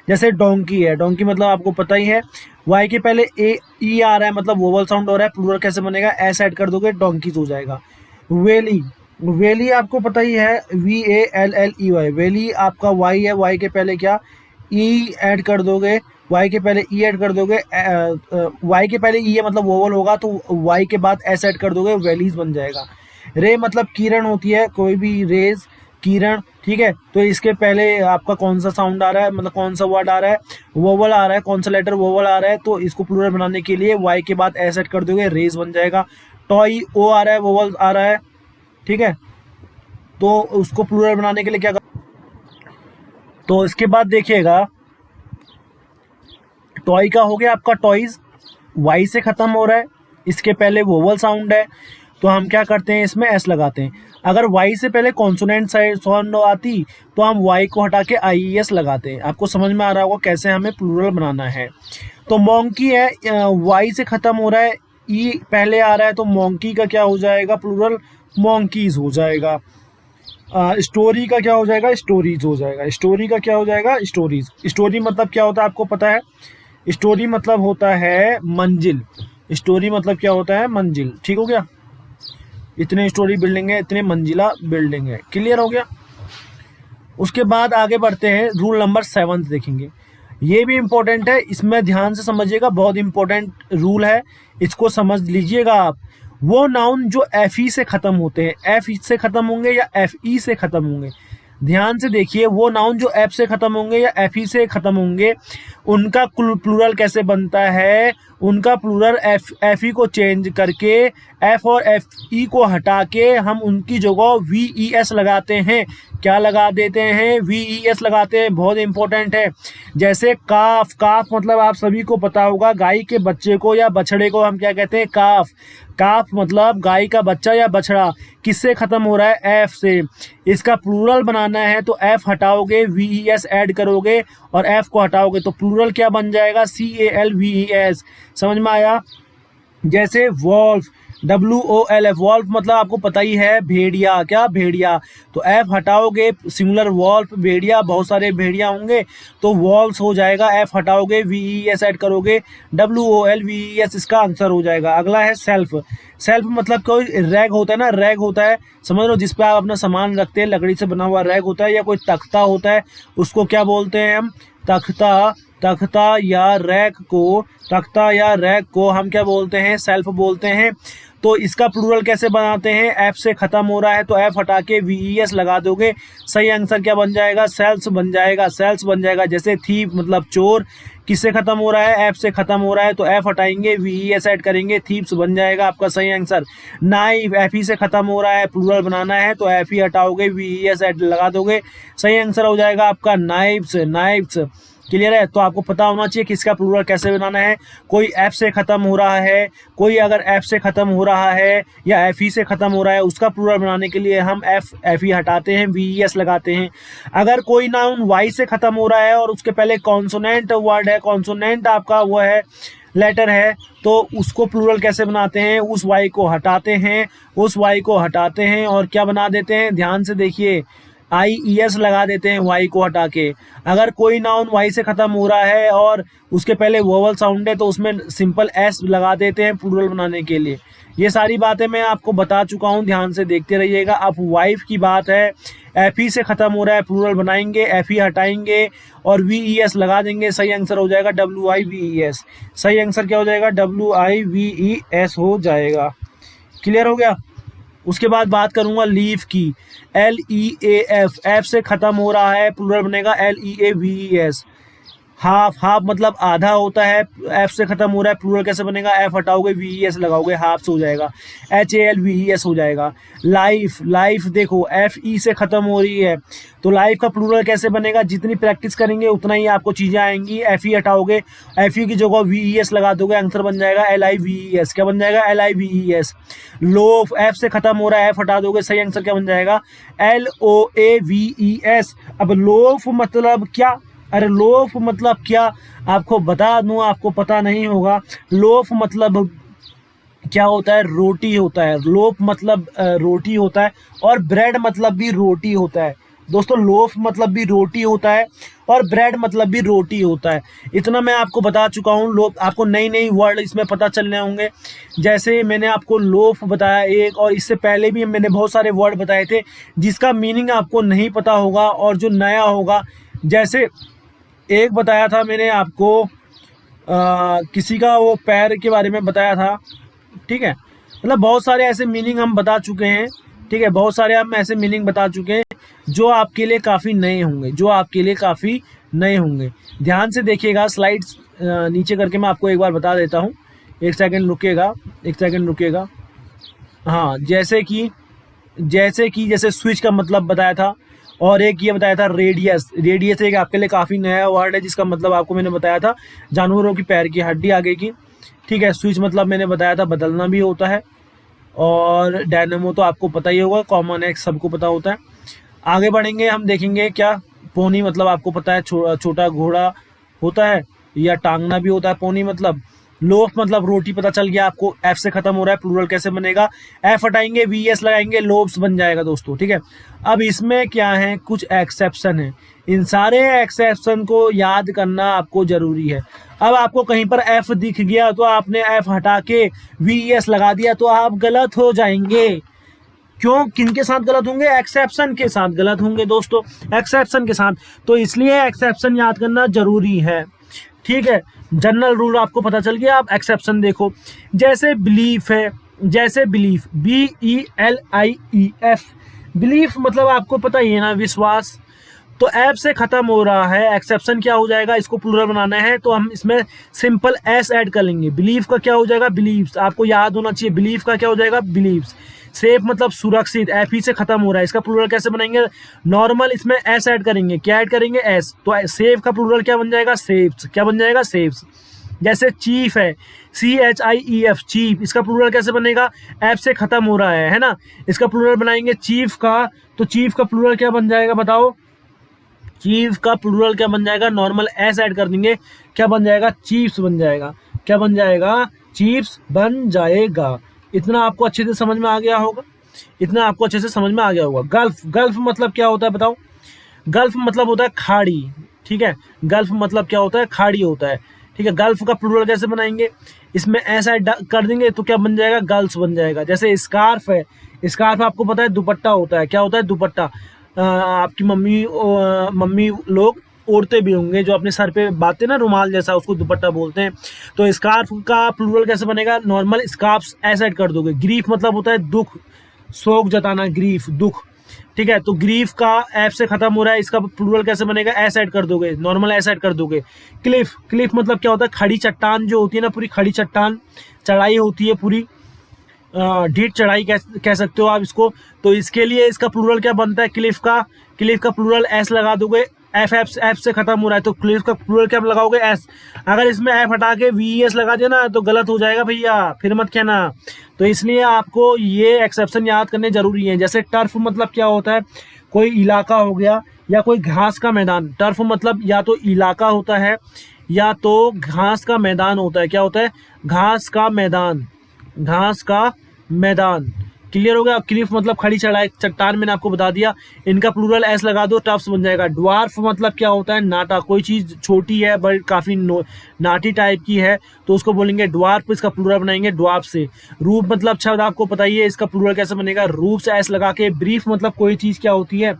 जैसे डोंकी है, डोंकी मतलब आपको पता ही है, वाई के पहले ए ई आ रहा है, मतलब वोवल साउंड हो रहा है, प्लूरल कैसे बनेगा, एस ऐड कर दोगे, डोंकीज हो जाएगा। वेली, वेली आपको पता ही है, V A L L E Y, valley आपका वाई है, वाई के पहले क्या, ई ऐड कर दोगे, वाई के पहले ई ऐड कर दोगे, वाई के पहले ई है मतलब वोवल होगा, तो वाई के बाद एस ऐड कर दोगे, वैलीज बन जाएगा। रे मतलब किरण होती है, कोई भी रेज, किरण। ठीक है, तो इसके पहले आपका कौन सा साउंड आ रहा है, मतलब कौन सा वर्ड आ रहा है, वोवल आ रहा है, कौन सा लेटर वोवल आ रहा है, तो इसको प्लूरल बनाने के लिए वाई के बाद एस ऐड कर दोगे, रेज बन जाएगा। टॉय, ओ आ रहा है, वोवल आ रहा है। ठीक है, तो उसको प्लूरल बनाने के लिए क्या कर, तो इसके बाद देखिएगा, टॉय का हो गया आपका टॉयज, वाई से खत्म हो रहा है, इसके पहले वोवल साउंड है, तो हम क्या करते हैं, इसमें एस लगाते हैं। अगर वाई से पहले कॉन्सोनेंट साउंड आती तो हम वाई को हटा के आई एस लगाते हैं। आपको समझ में आ रहा होगा कैसे हमें प्लूरल बनाना है। तो मोंकी है, वाई से खत्म हो रहा है, ई पहले आ रहा है, तो मोंकी का क्या हो जाएगा, प्लूरल मोंकीज हो जाएगा। स्टोरी का क्या हो जाएगा, स्टोरीज हो जाएगा। स्टोरी का क्या हो जाएगा, स्टोरीज। स्टोरी मतलब क्या होता है आपको पता है, स्टोरी मतलब होता है मंजिल। स्टोरी मतलब क्या होता है, मंजिल। ठीक हो गया, इतने स्टोरी बिल्डिंग है, इतने मंजिला बिल्डिंग है। क्लियर हो गया। उसके बाद आगे बढ़ते हैं, रूल नंबर 7 देखेंगे। ये भी इंपॉर्टेंट है, इसमें ध्यान से समझिएगा, बहुत इंपॉर्टेंट रूल है, इसको समझ लीजिएगा आप। वो नाउन जो एफ ई से खत्म होते हैं, एफ ई से खत्म होंगे या एफ ई से खत्म होंगे, ध्यान से देखिए, वो नाउन जो एफ से खत्म होंगे या एफ ई से खत्म होंगे, उनका प्लूरल कैसे बनता है, उनका प्लूरल एफ ई को चेंज करके, एफ और एफ ई को हटा के हम उनकी जगह वी ई एस लगाते हैं। क्या लगा देते हैं, वी ई एस लगाते हैं, बहुत इंपॉर्टेंट है। जैसे काफ, काफ मतलब आप सभी को पता होगा, गाय के बच्चे को या बछड़े को हम क्या कहते हैं, काफ। काफ मतलब गाय का बच्चा या बछड़ा, किससे खत्म हो रहा है, एफ से। इसका प्लूरल बनाना है तो एफ हटाओगे, वी ई एस ऐड करोगे और एफ को हटाओगे, तो प्लूरल क्या बन जाएगा, C A L V E S. समझ में आया। जैसे वॉल्फ, WOLF, वॉल्फ मतलब आपको पता ही है भेड़िया, क्या भेड़िया। तो एफ हटाओगे सिंगुलर वॉल्फ, भेड़िया, बहुत सारे भेड़िया होंगे तो वॉल्स हो जाएगा। एफ हटाओगे VES ऐड करोगे WOLVES, इसका आंसर हो जाएगा। अगला है सेल्फ। सेल्फ मतलब कोई रैग होता है ना, रैग होता है, समझ लो, जिस पे आप अपना सामान रखते हैं, लकड़ी से बना हुआ रैग होता है, या कोई तख्ता होता है, उसको क्या बोलते हैं हम, तख्ता। तख्ता या रैक को, तख्ता या रैक को हम क्या बोलते हैं, सेल्फ बोलते हैं। तो इसका प्लूरल कैसे बनाते हैं, एफ से खत्म हो रहा है तो एफ हटा के VES लगा दोगे, सही आंसर क्या बन जाएगा, सेल्स बन जाएगा, सेल्स बन जाएगा। जैसे थीप मतलब चोर, किससे खत्म हो रहा है, एफ से खत्म हो रहा है तो एफ हटाएंगे VES ऐड करेंगे, थीप्स बन जाएगा आपका सही आंसर। नाइफ, एफ ही से खत्म हो रहा है, प्लूरल बनाना है तो एफ ही हटाओगे VES ऐड लगा दोगे, सही आंसर हो जाएगा आपका नाइफ्स, नाइफ्स। क्लियर है, तो आपको पता होना चाहिए किसका प्लूरल कैसे बनाना है। कोई एफ से खत्म हो रहा है, कोई अगर एफ से खत्म हो रहा है या एफ ही से खत्म हो रहा है, उसका प्लूरल बनाने के लिए हम एफ ही हटाते हैं, VES लगाते हैं। अगर कोई नाउन वाई से खत्म हो रहा है और उसके पहले कॉन्सोनेंट वर्ड है, कॉन्सोनेंट आपका वो है, लेटर है, तो उसको प्लूरल कैसे बनाते हैं, उस वाई को हटाते हैं, उस वाई को हटाते हैं और क्या बना देते हैं, ध्यान से देखिए, IES लगा देते हैं वाई को हटा के। अगर कोई नाउन वाई से खत्म हो रहा है और उसके पहले वोवल साउंड है तो उसमें सिंपल एस लगा देते हैं प्लूरल बनाने के लिए। ये सारी बातें मैं आपको बता चुका हूँ, ध्यान से देखते रहिएगा। अब वाइफ की बात है, एफ ही से खत्म हो रहा है, प्लूरल बनाएंगे, एफ ही हटाएंगे और VES लगा देंगे, सही आंसर हो जाएगा WIVES। सही आंसर क्या हो जाएगा, WIVES हो जाएगा। क्लियर हो गया। उसके बाद बात करूंगा लीफ की, LEAF, एफ से खत्म हो रहा है, प्लूरल बनेगा LEAVES। हाफ, हाफ मतलब आधा होता है, एफ से खत्म हो रहा है, प्लूरल कैसे बनेगा, एफ हटाओगे VES लगाओगे, हाफ से हो जाएगा, HALVES हो जाएगा। लाइफ, लाइफ देखो FE से खत्म हो रही है तो लाइफ का प्लूरल कैसे बनेगा, जितनी प्रैक्टिस करेंगे उतना ही आपको चीजें आएंगी। FE हटाओगे, FE की जगह VES लगा दोगे, आंसर बन जाएगा LIVES। क्या बन जाएगा, LIVES। लोफ, एफ से खत्म हो रहा है, एफ हटा दोगे, सही आंसर क्या बन जाएगा, LOAVES। अब लोफ मतलब क्या, अरे लोफ मतलब क्या, आपको बता दूं, आपको पता नहीं होगा। लोफ मतलब क्या होता है, रोटी होता है। लोफ मतलब रोटी होता है और ब्रेड मतलब भी रोटी होता है दोस्तों। लोफ मतलब भी रोटी होता है और ब्रेड मतलब भी रोटी होता है। इतना मैं आपको बता चुका हूँ। लोफ, आपको नई नई वर्ड इसमें पता चलने होंगे। जैसे मैंने आपको लोफ बताया एक, और इससे पहले भी मैंने बहुत सारे वर्ड बताए थे जिसका मीनिंग आपको नहीं पता होगा और जो नया होगा। जैसे एक बताया था मैंने आपको, किसी का वो पैर के बारे में बताया था, ठीक है। मतलब बहुत सारे ऐसे मीनिंग हम बता चुके हैं, ठीक है, बहुत सारे हम ऐसे मीनिंग बता चुके हैं जो आपके लिए काफ़ी नए होंगे, जो आपके लिए काफ़ी नए होंगे। ध्यान से देखिएगा, स्लाइड्स नीचे करके मैं आपको एक बार बता देता हूँ। एक सेकंड रुकिएगा, एक सेकंड रुकिएगा। हाँ, जैसे स्विच का मतलब बताया था, और एक ये बताया था रेडियस। रेडियस एक आपके लिए काफ़ी नया वर्ड है जिसका मतलब आपको मैंने बताया था जानवरों की पैर की हड्डी आगे की, ठीक है। स्विच मतलब मैंने बताया था बदलना भी होता है, और डायनेमो तो आपको पता ही होगा, कॉमन है, सबको पता होता है। आगे बढ़ेंगे, हम देखेंगे क्या पोनी मतलब आपको पता है, छोटा घोड़ा होता है या टांगना भी होता है पोनी मतलब। लोफ मतलब रोटी, पता चल गया आपको, एफ से खत्म हो रहा है, प्लूरल कैसे बनेगा, एफ हटाएंगे VES लगाएंगे, लोब्स बन जाएगा दोस्तों, ठीक है। अब इसमें क्या है, कुछ एक्सेप्शन है, इन सारे एक्सेप्शन को याद करना आपको जरूरी है। अब आपको कहीं पर एफ दिख गया तो आपने एफ हटा के VES लगा दिया तो आप गलत हो जाएंगे। क्यों, किनके साथ गलत होंगे, एक्सेप्शन के साथ गलत होंगे दोस्तों, एक्सेप्शन के साथ। तो इसलिए एक्सेप्शन याद करना जरूरी है, ठीक है। जनरल रूल आपको पता चल गया। आप एक्सेप्शन देखो, जैसे बिलीफ है, जैसे बिलीफ BELIEF, बिलीफ मतलब आपको पता ही है ना, विश्वास। तो एफ से खत्म हो रहा है, एक्सेप्शन क्या हो जाएगा, इसको प्लूरल बनाना है तो हम इसमें सिंपल एस ऐड कर लेंगे। बिलीफ का क्या हो जाएगा, बिलीव्स। आपको याद होना चाहिए, बिलीफ का क्या हो जाएगा, बिलीव्स। सेफ मतलब सुरक्षित, एफ ही से खत्म हो रहा है, इसका प्लूरल कैसे बनाएंगे, नॉर्मल इसमें एस ऐड करेंगे। क्या ऐड करेंगे, एस। तो सेफ का प्लूरल क्या बन जाएगा, सेफ्स। क्या बन जाएगा, सेफ्स। जैसे चीफ है, CHIEF, चीफ, इसका प्लूरल कैसे बनेगा, एफ से खत्म हो रहा है ना, इसका प्लूरल बनाएंगे चीफ का। तो चीफ का प्लूरल क्या बन जाएगा बताओ, चीफ का प्लूरल क्या बन जाएगा, नॉर्मल एस ऐड कर देंगे, क्या बन जाएगा, चीफ्स बन जाएगा। क्या बन जाएगा, चीफ्स बन जाएगा, इतना आपको अच्छे से समझ में आ गया होगा, इतना आपको अच्छे से समझ में आ गया होगा। गल्फ, गल्फ मतलब क्या होता है बताओ? गल्फ मतलब होता है खाड़ी, ठीक है। गल्फ मतलब क्या होता है? खाड़ी होता है, ठीक है। गल्फ का प्लूरल कैसे बनाएंगे? इसमें ऐसा कर देंगे तो क्या बन जाएगा? गर्ल्स बन जाएगा। जैसे स्कार्फ है, स्कार्फ आपको पता है दुपट्टा होता है, क्या होता है? दुपट्टा। आपकी मम्मी लोग ओढ़ते भी होंगे, जो अपने सर पे बांधते हैं ना रुमाल जैसा, उसको दुपट्टा बोलते हैं। तो स्कार्फ का प्लूरल कैसे बनेगा? नॉर्मल स्कार्फ्स ऐसा ऐड कर दोगे। ग्रीफ मतलब होता है दुख, शोक जताना, ग्रीफ दुख, ठीक है। तो ग्रीफ का एफ से खत्म हो रहा है, इसका प्लूरल कैसे बनेगा? एस ऐड कर दोगे, नॉर्मल एस ऐड कर दोगे। क्लिफ, क्लिफ मतलब क्या होता है? खड़ी चट्टान जो होती है ना, पूरी खड़ी चट्टान, चढ़ाई होती है पूरी, ढीठ चढ़ाई कह सकते हो आप इसको। तो इसके लिए इसका प्लूरल क्या बनता है? क्लिफ का, क्लिफ का प्लूरल एस लगा दोगे। एफ से खत्म हो रहा है तो क्लिफ का प्लूरल क्या लगाओगे? एस। अगर इसमें एफ हटा के वी एस लगा दिया ना तो गलत हो जाएगा भैया, फिर मत कहना। तो इसलिए आपको ये एक्सेप्शन याद करने जरूरी है। जैसे टर्फ मतलब क्या होता है? कोई इलाका हो गया या कोई घास का मैदान। टर्फ मतलब या तो इलाका होता है या तो घास का मैदान होता है। क्या होता है? घास का मैदान, घास का मैदान। क्लियर हो गया? क्लिफ मतलब खड़ी चढ़ाई चट्टान, मैंने आपको बता दिया। इनका प्लूरल एस लगा दो, टफ्स बन जाएगा। ड्वार्फ मतलब क्या होता है? नाटा, कोई चीज छोटी है बट काफी नाटी टाइप की है तो उसको बोलेंगे ड्वार्फ, इसका प्लूरल बनाएंगे ड्वार्फ से। रूप मतलब शब्द आपको पता ही है, इसका प्लूरल कैसे बनेगा? रूप से एस लगा के। ब्रीफ मतलब कोई चीज क्या होती है?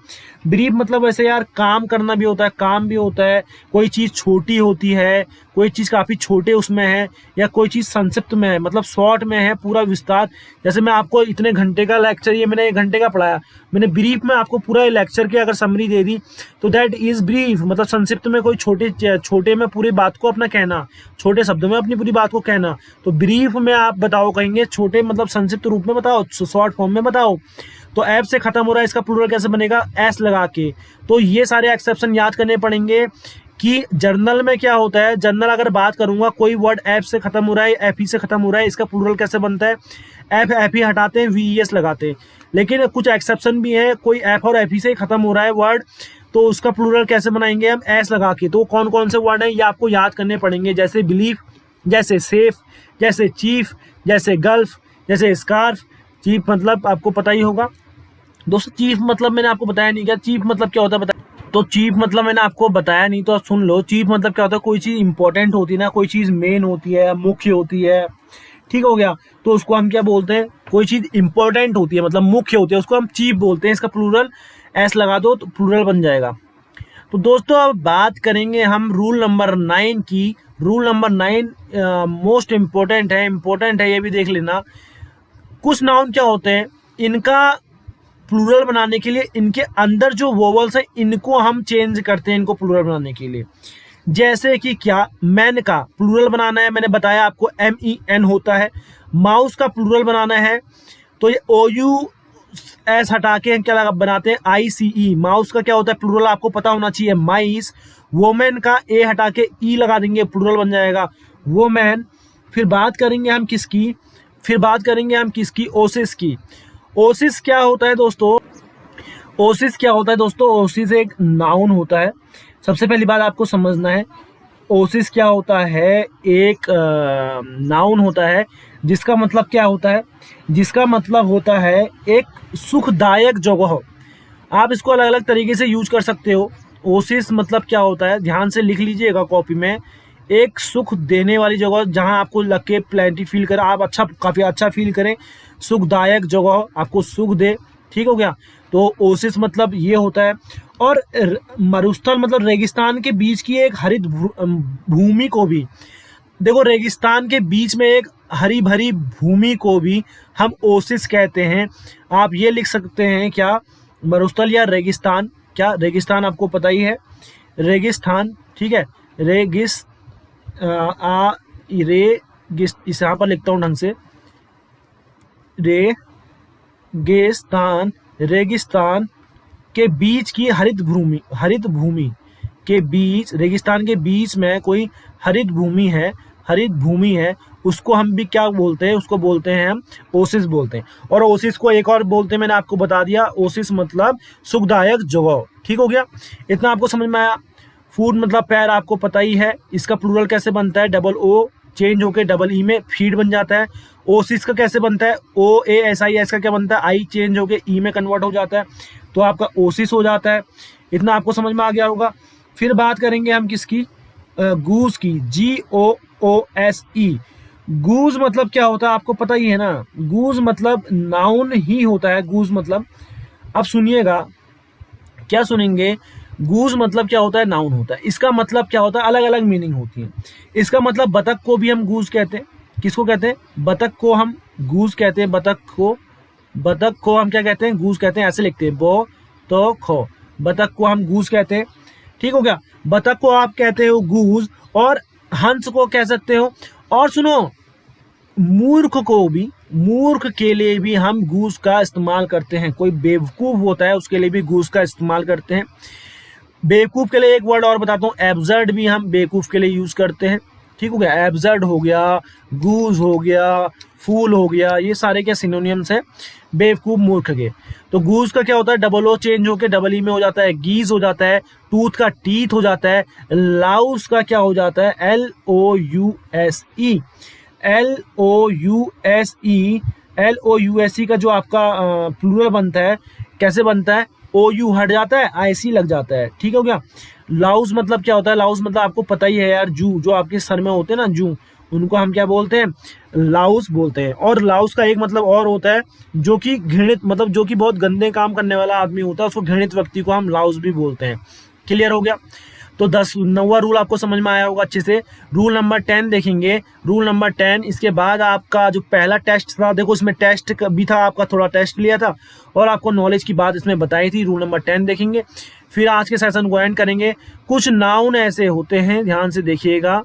ब्रीफ मतलब वैसे यार काम करना भी होता है, काम भी होता है। कोई चीज छोटी होती है, कोई चीज काफी छोटे उसमें है, या कोई चीज संक्षिप्त में है, मतलब शॉर्ट में है, पूरा विस्तार। जैसे मैं आपको इतने घंटे का लेक्चर, ये मैंने 1 घंटे का पढ़ाया, मैंने ब्रीफ में आपको पूरा लेक्चर की अगर समरी दे दी तो दैट इज ब्रीफ, मतलब संक्षिप्त में कोई छोटे में पूरी बात को अपना कहना, छोटे शब्दों में अपनी पूरी बात को कहना। तो ब्रीफ में आप बताओ, कहेंगे छोटे मतलब संक्षिप्त रूप में बताओ, शॉर्ट फॉर्म में बताओ। तो एफ से खत्म हो रहा है, इसका प्लूरल कैसे बनेगा? एस लगा के। तो ये सारे एक्सेप्शन याद करने पड़ेंगे कि जर्नल में क्या होता है। जर्नल अगर बात करूंगा, कोई वर्ड एफ से खत्म हो रहा है, एफ ई से खत्म हो रहा है, इसका प्लूरल कैसे बनता है? एफ ई हटाते हैं, वी एस लगाते हैं। लेकिन कुछ एक्सेप्शन भी है, कोई एफ और एफ ई से खत्म हो रहा है वर्ड, तो उसका प्लूरल कैसे बनाएंगे हम? एस लगा के। तो कौन कौन से वर्ड है ये आपको याद करने पड़ेंगे, जैसे बिलीफ, जैसे सेफ, जैसे चीफ, जैसे गल्फ, जैसे स्कार्फ। चीफ मतलब आपको पता ही होगा दोस्तों, चीफ मतलब मैंने आपको बताया नहीं क्या? चीफ मतलब क्या होता है बताया? तो चीफ मतलब मैंने आपको बताया नहीं तो सुन लो। चीफ मतलब क्या होता है? कोई चीज इंपॉर्टेंट होती है ना, कोई चीज मेन होती है, मुख्य होती है, ठीक हो गया। तो उसको हम क्या बोलते हैं? कोई चीज इंपॉर्टेंट होती है मतलब मुख्य होती है, उसको हम चीफ बोलते हैं। इसका प्लूरल एस लगा दो तो प्लूरल बन जाएगा। तो दोस्तों अब बात करेंगे हम रूल नंबर 9 की। रूल नंबर 9 मोस्ट इम्पोर्टेंट है, ये भी देख लेना। कुछ नाउन क्या होते हैं, इनका प्लूरल बनाने के लिए इनके अंदर जो वोवल्स हैं इनको हम चेंज करते हैं, इनको प्लूरल बनाने के लिए। जैसे कि क्या, मैन का प्लूरल बनाना है, मैंने बताया आपको MEN होता है। माउस का प्लूरल बनाना है तो ये OUS हटा के क्या लगा बनाते हैं? ICE। माउस का क्या होता है प्लूरल, आपको पता होना चाहिए, माइस। वोमेन का A हटा के E लगा देंगे, प्लूरल बन जाएगा वोमेन। फिर बात करेंगे हम किसकी? ओसिस की। ओसिस क्या होता है दोस्तों? ओसिस एक नाउन होता है। सबसे पहली बात आपको समझना है, ओसिस क्या होता है? एक नाउन होता है जिसका मतलब क्या होता है? जिसका मतलब होता है एक सुखदायक जगह। आप इसको अलग अलग तरीके से यूज कर सकते हो। ओसिस मतलब क्या होता है, ध्यान से लिख लीजिएगा कॉपी में। एक सुख देने वाली जगह, जहां आपको लग के प्लेंटी फील करें, आप काफी अच्छा फील करें, सुखदायक जगह आपको सुख दे, ठीक हो गया। तो ओसिस मतलब ये होता है। और मरुस्थल मतलब रेगिस्तान के बीच की एक हरित भूमि को भी, देखो रेगिस्तान के बीच में एक हरी भरी भूमि को भी हम ओसिस कहते हैं। आप ये लिख सकते हैं क्या, मरुस्थल या रेगिस्तान। क्या रेगिस्तान आपको पता ही है, रेगिस्तान, ठीक है। इस यहाँ पर लिखता हूँ ढंग से, रेगिस्तान के बीच की हरित भूमि के बीच, रेगिस्तान के बीच में कोई हरित भूमि है, उसको हम भी क्या बोलते हैं? उसको बोलते हैं हम ओसिस बोलते हैं। और ओसिस को एक और बोलते हैं, मैंने आपको बता दिया, ओसिस मतलब सुखदायक जगह, ठीक हो गया। इतना आपको समझ में आया। फूट मतलब पैर आपको पता ही है, इसका प्लूरल कैसे बनता है? चेंज होके डबल ई में फीड बन जाता है। ओसिस का कैसे बनता है, ओ ए एस आई एस का क्या बनता है, आई चेंज होके ई में कन्वर्ट हो जाता है, तो आपका ओसिस हो जाता है। इतना आपको समझ में आ गया होगा। फिर बात करेंगे हम किसकी, गूज की, GOOSE। गूज मतलब क्या होता है आपको पता ही है ना, गूज मतलब नाउन ही होता है। गूज मतलब, अब सुनिएगा क्या सुनेंगे, गूज मतलब क्या होता है, नाउन होता है। इसका मतलब क्या होता है, अलग अलग मीनिंग होती है। इसका मतलब बतख को भी हम गूज कहते हैं। किसको कहते हैं, बतख को हम गूज कहते हैं। बतख को हम क्या कहते हैं, गूज कहते हैं। ऐसे लिखते हैं, बो तो खो, बतख को हम गूज कहते हैं। ठीक हो गया, बतख को आप कहते हो गूज, और हंस को कह सकते हो। और सुनो, मूर्ख के लिए भी हम गूज का इस्तेमाल करते हैं। कोई बेवकूफ होता है उसके लिए भी गूज का इस्तेमाल करते हैं। बेवकूफ के लिए एक वर्ड और बताता हूँ, एब्सर्ड भी हम बेवकूफ के लिए यूज करते हैं। ठीक हो गया, एब्सर्ड हो गया, गूज हो गया, फूल हो गया, ये सारे क्या सिनोनियम्स हैं बेवकूफ मूर्ख के। तो गूज का क्या होता है, डबल ओ चेंज होकर डबल ई में हो जाता है, गीज हो जाता है, टूथ का टीथ हो जाता है, लाउस का क्या हो जाता है, LOUSE। LOUSE का जो आपका प्लूरल बनता है, कैसे बनता है, OU हट जाता है, IC लग जाता है। ठीक हो गया। लाउस मतलब क्या होता है, लाउस मतलब आपको पता ही है यार, जू जो आपके सर में होते हैं ना, जू, उनको हम क्या बोलते हैं, लाउस बोलते हैं। और लाउस का एक मतलब और होता है, जो कि घृणित, मतलब जो कि बहुत गंदे काम करने वाला आदमी होता है, उसको घृणित व्यक्ति को हम लाउस भी बोलते हैं। क्लियर हो गया। तो 9वां रूल आपको समझ में आया होगा अच्छे से। रूल नंबर 10 देखेंगे। रूल नंबर 10, इसके बाद आपका जो पहला टेस्ट था, देखो इसमें टेस्ट भी था, आपका थोड़ा टेस्ट लिया था और आपको नॉलेज की बात इसमें बताई थी। रूल नंबर 10 देखेंगे, फिर आज के सेशन को एंड करेंगे। कुछ नाउन ऐसे होते हैं, ध्यान से देखिएगा,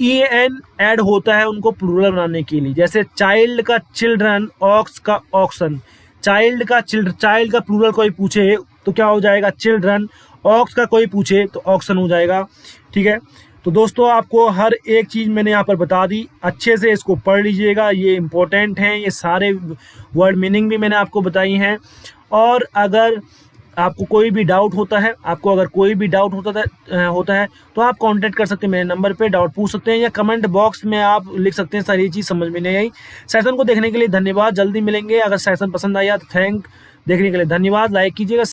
EN ऐड होता है उनको प्लूरल बनाने के लिए। जैसे चाइल्ड का चिल्ड्रन, ऑक्स का ऑक्सन। चाइल्ड का प्लूरल कोई पूछे तो क्या हो जाएगा, चिल्ड्रन। ऑक्स का कोई पूछे तो ऑक्सन हो जाएगा। ठीक है, तो दोस्तों आपको हर एक चीज़ मैंने यहाँ पर बता दी, अच्छे से इसको पढ़ लीजिएगा, ये इंपॉर्टेंट हैं। ये सारे वर्ड मीनिंग भी मैंने आपको बताई हैं। और अगर आपको कोई भी डाउट होता है, होता है तो आप कांटेक्ट कर सकते हैं मेरे नंबर पे, डाउट पूछ सकते हैं, या कमेंट बॉक्स में आप लिख सकते हैं। सारी चीज़ समझ में नहीं आई। सेशन को देखने के लिए धन्यवाद, जल्दी मिलेंगे। अगर सेशन पसंद आया तो देखने के लिए धन्यवाद, लाइक कीजिएगा।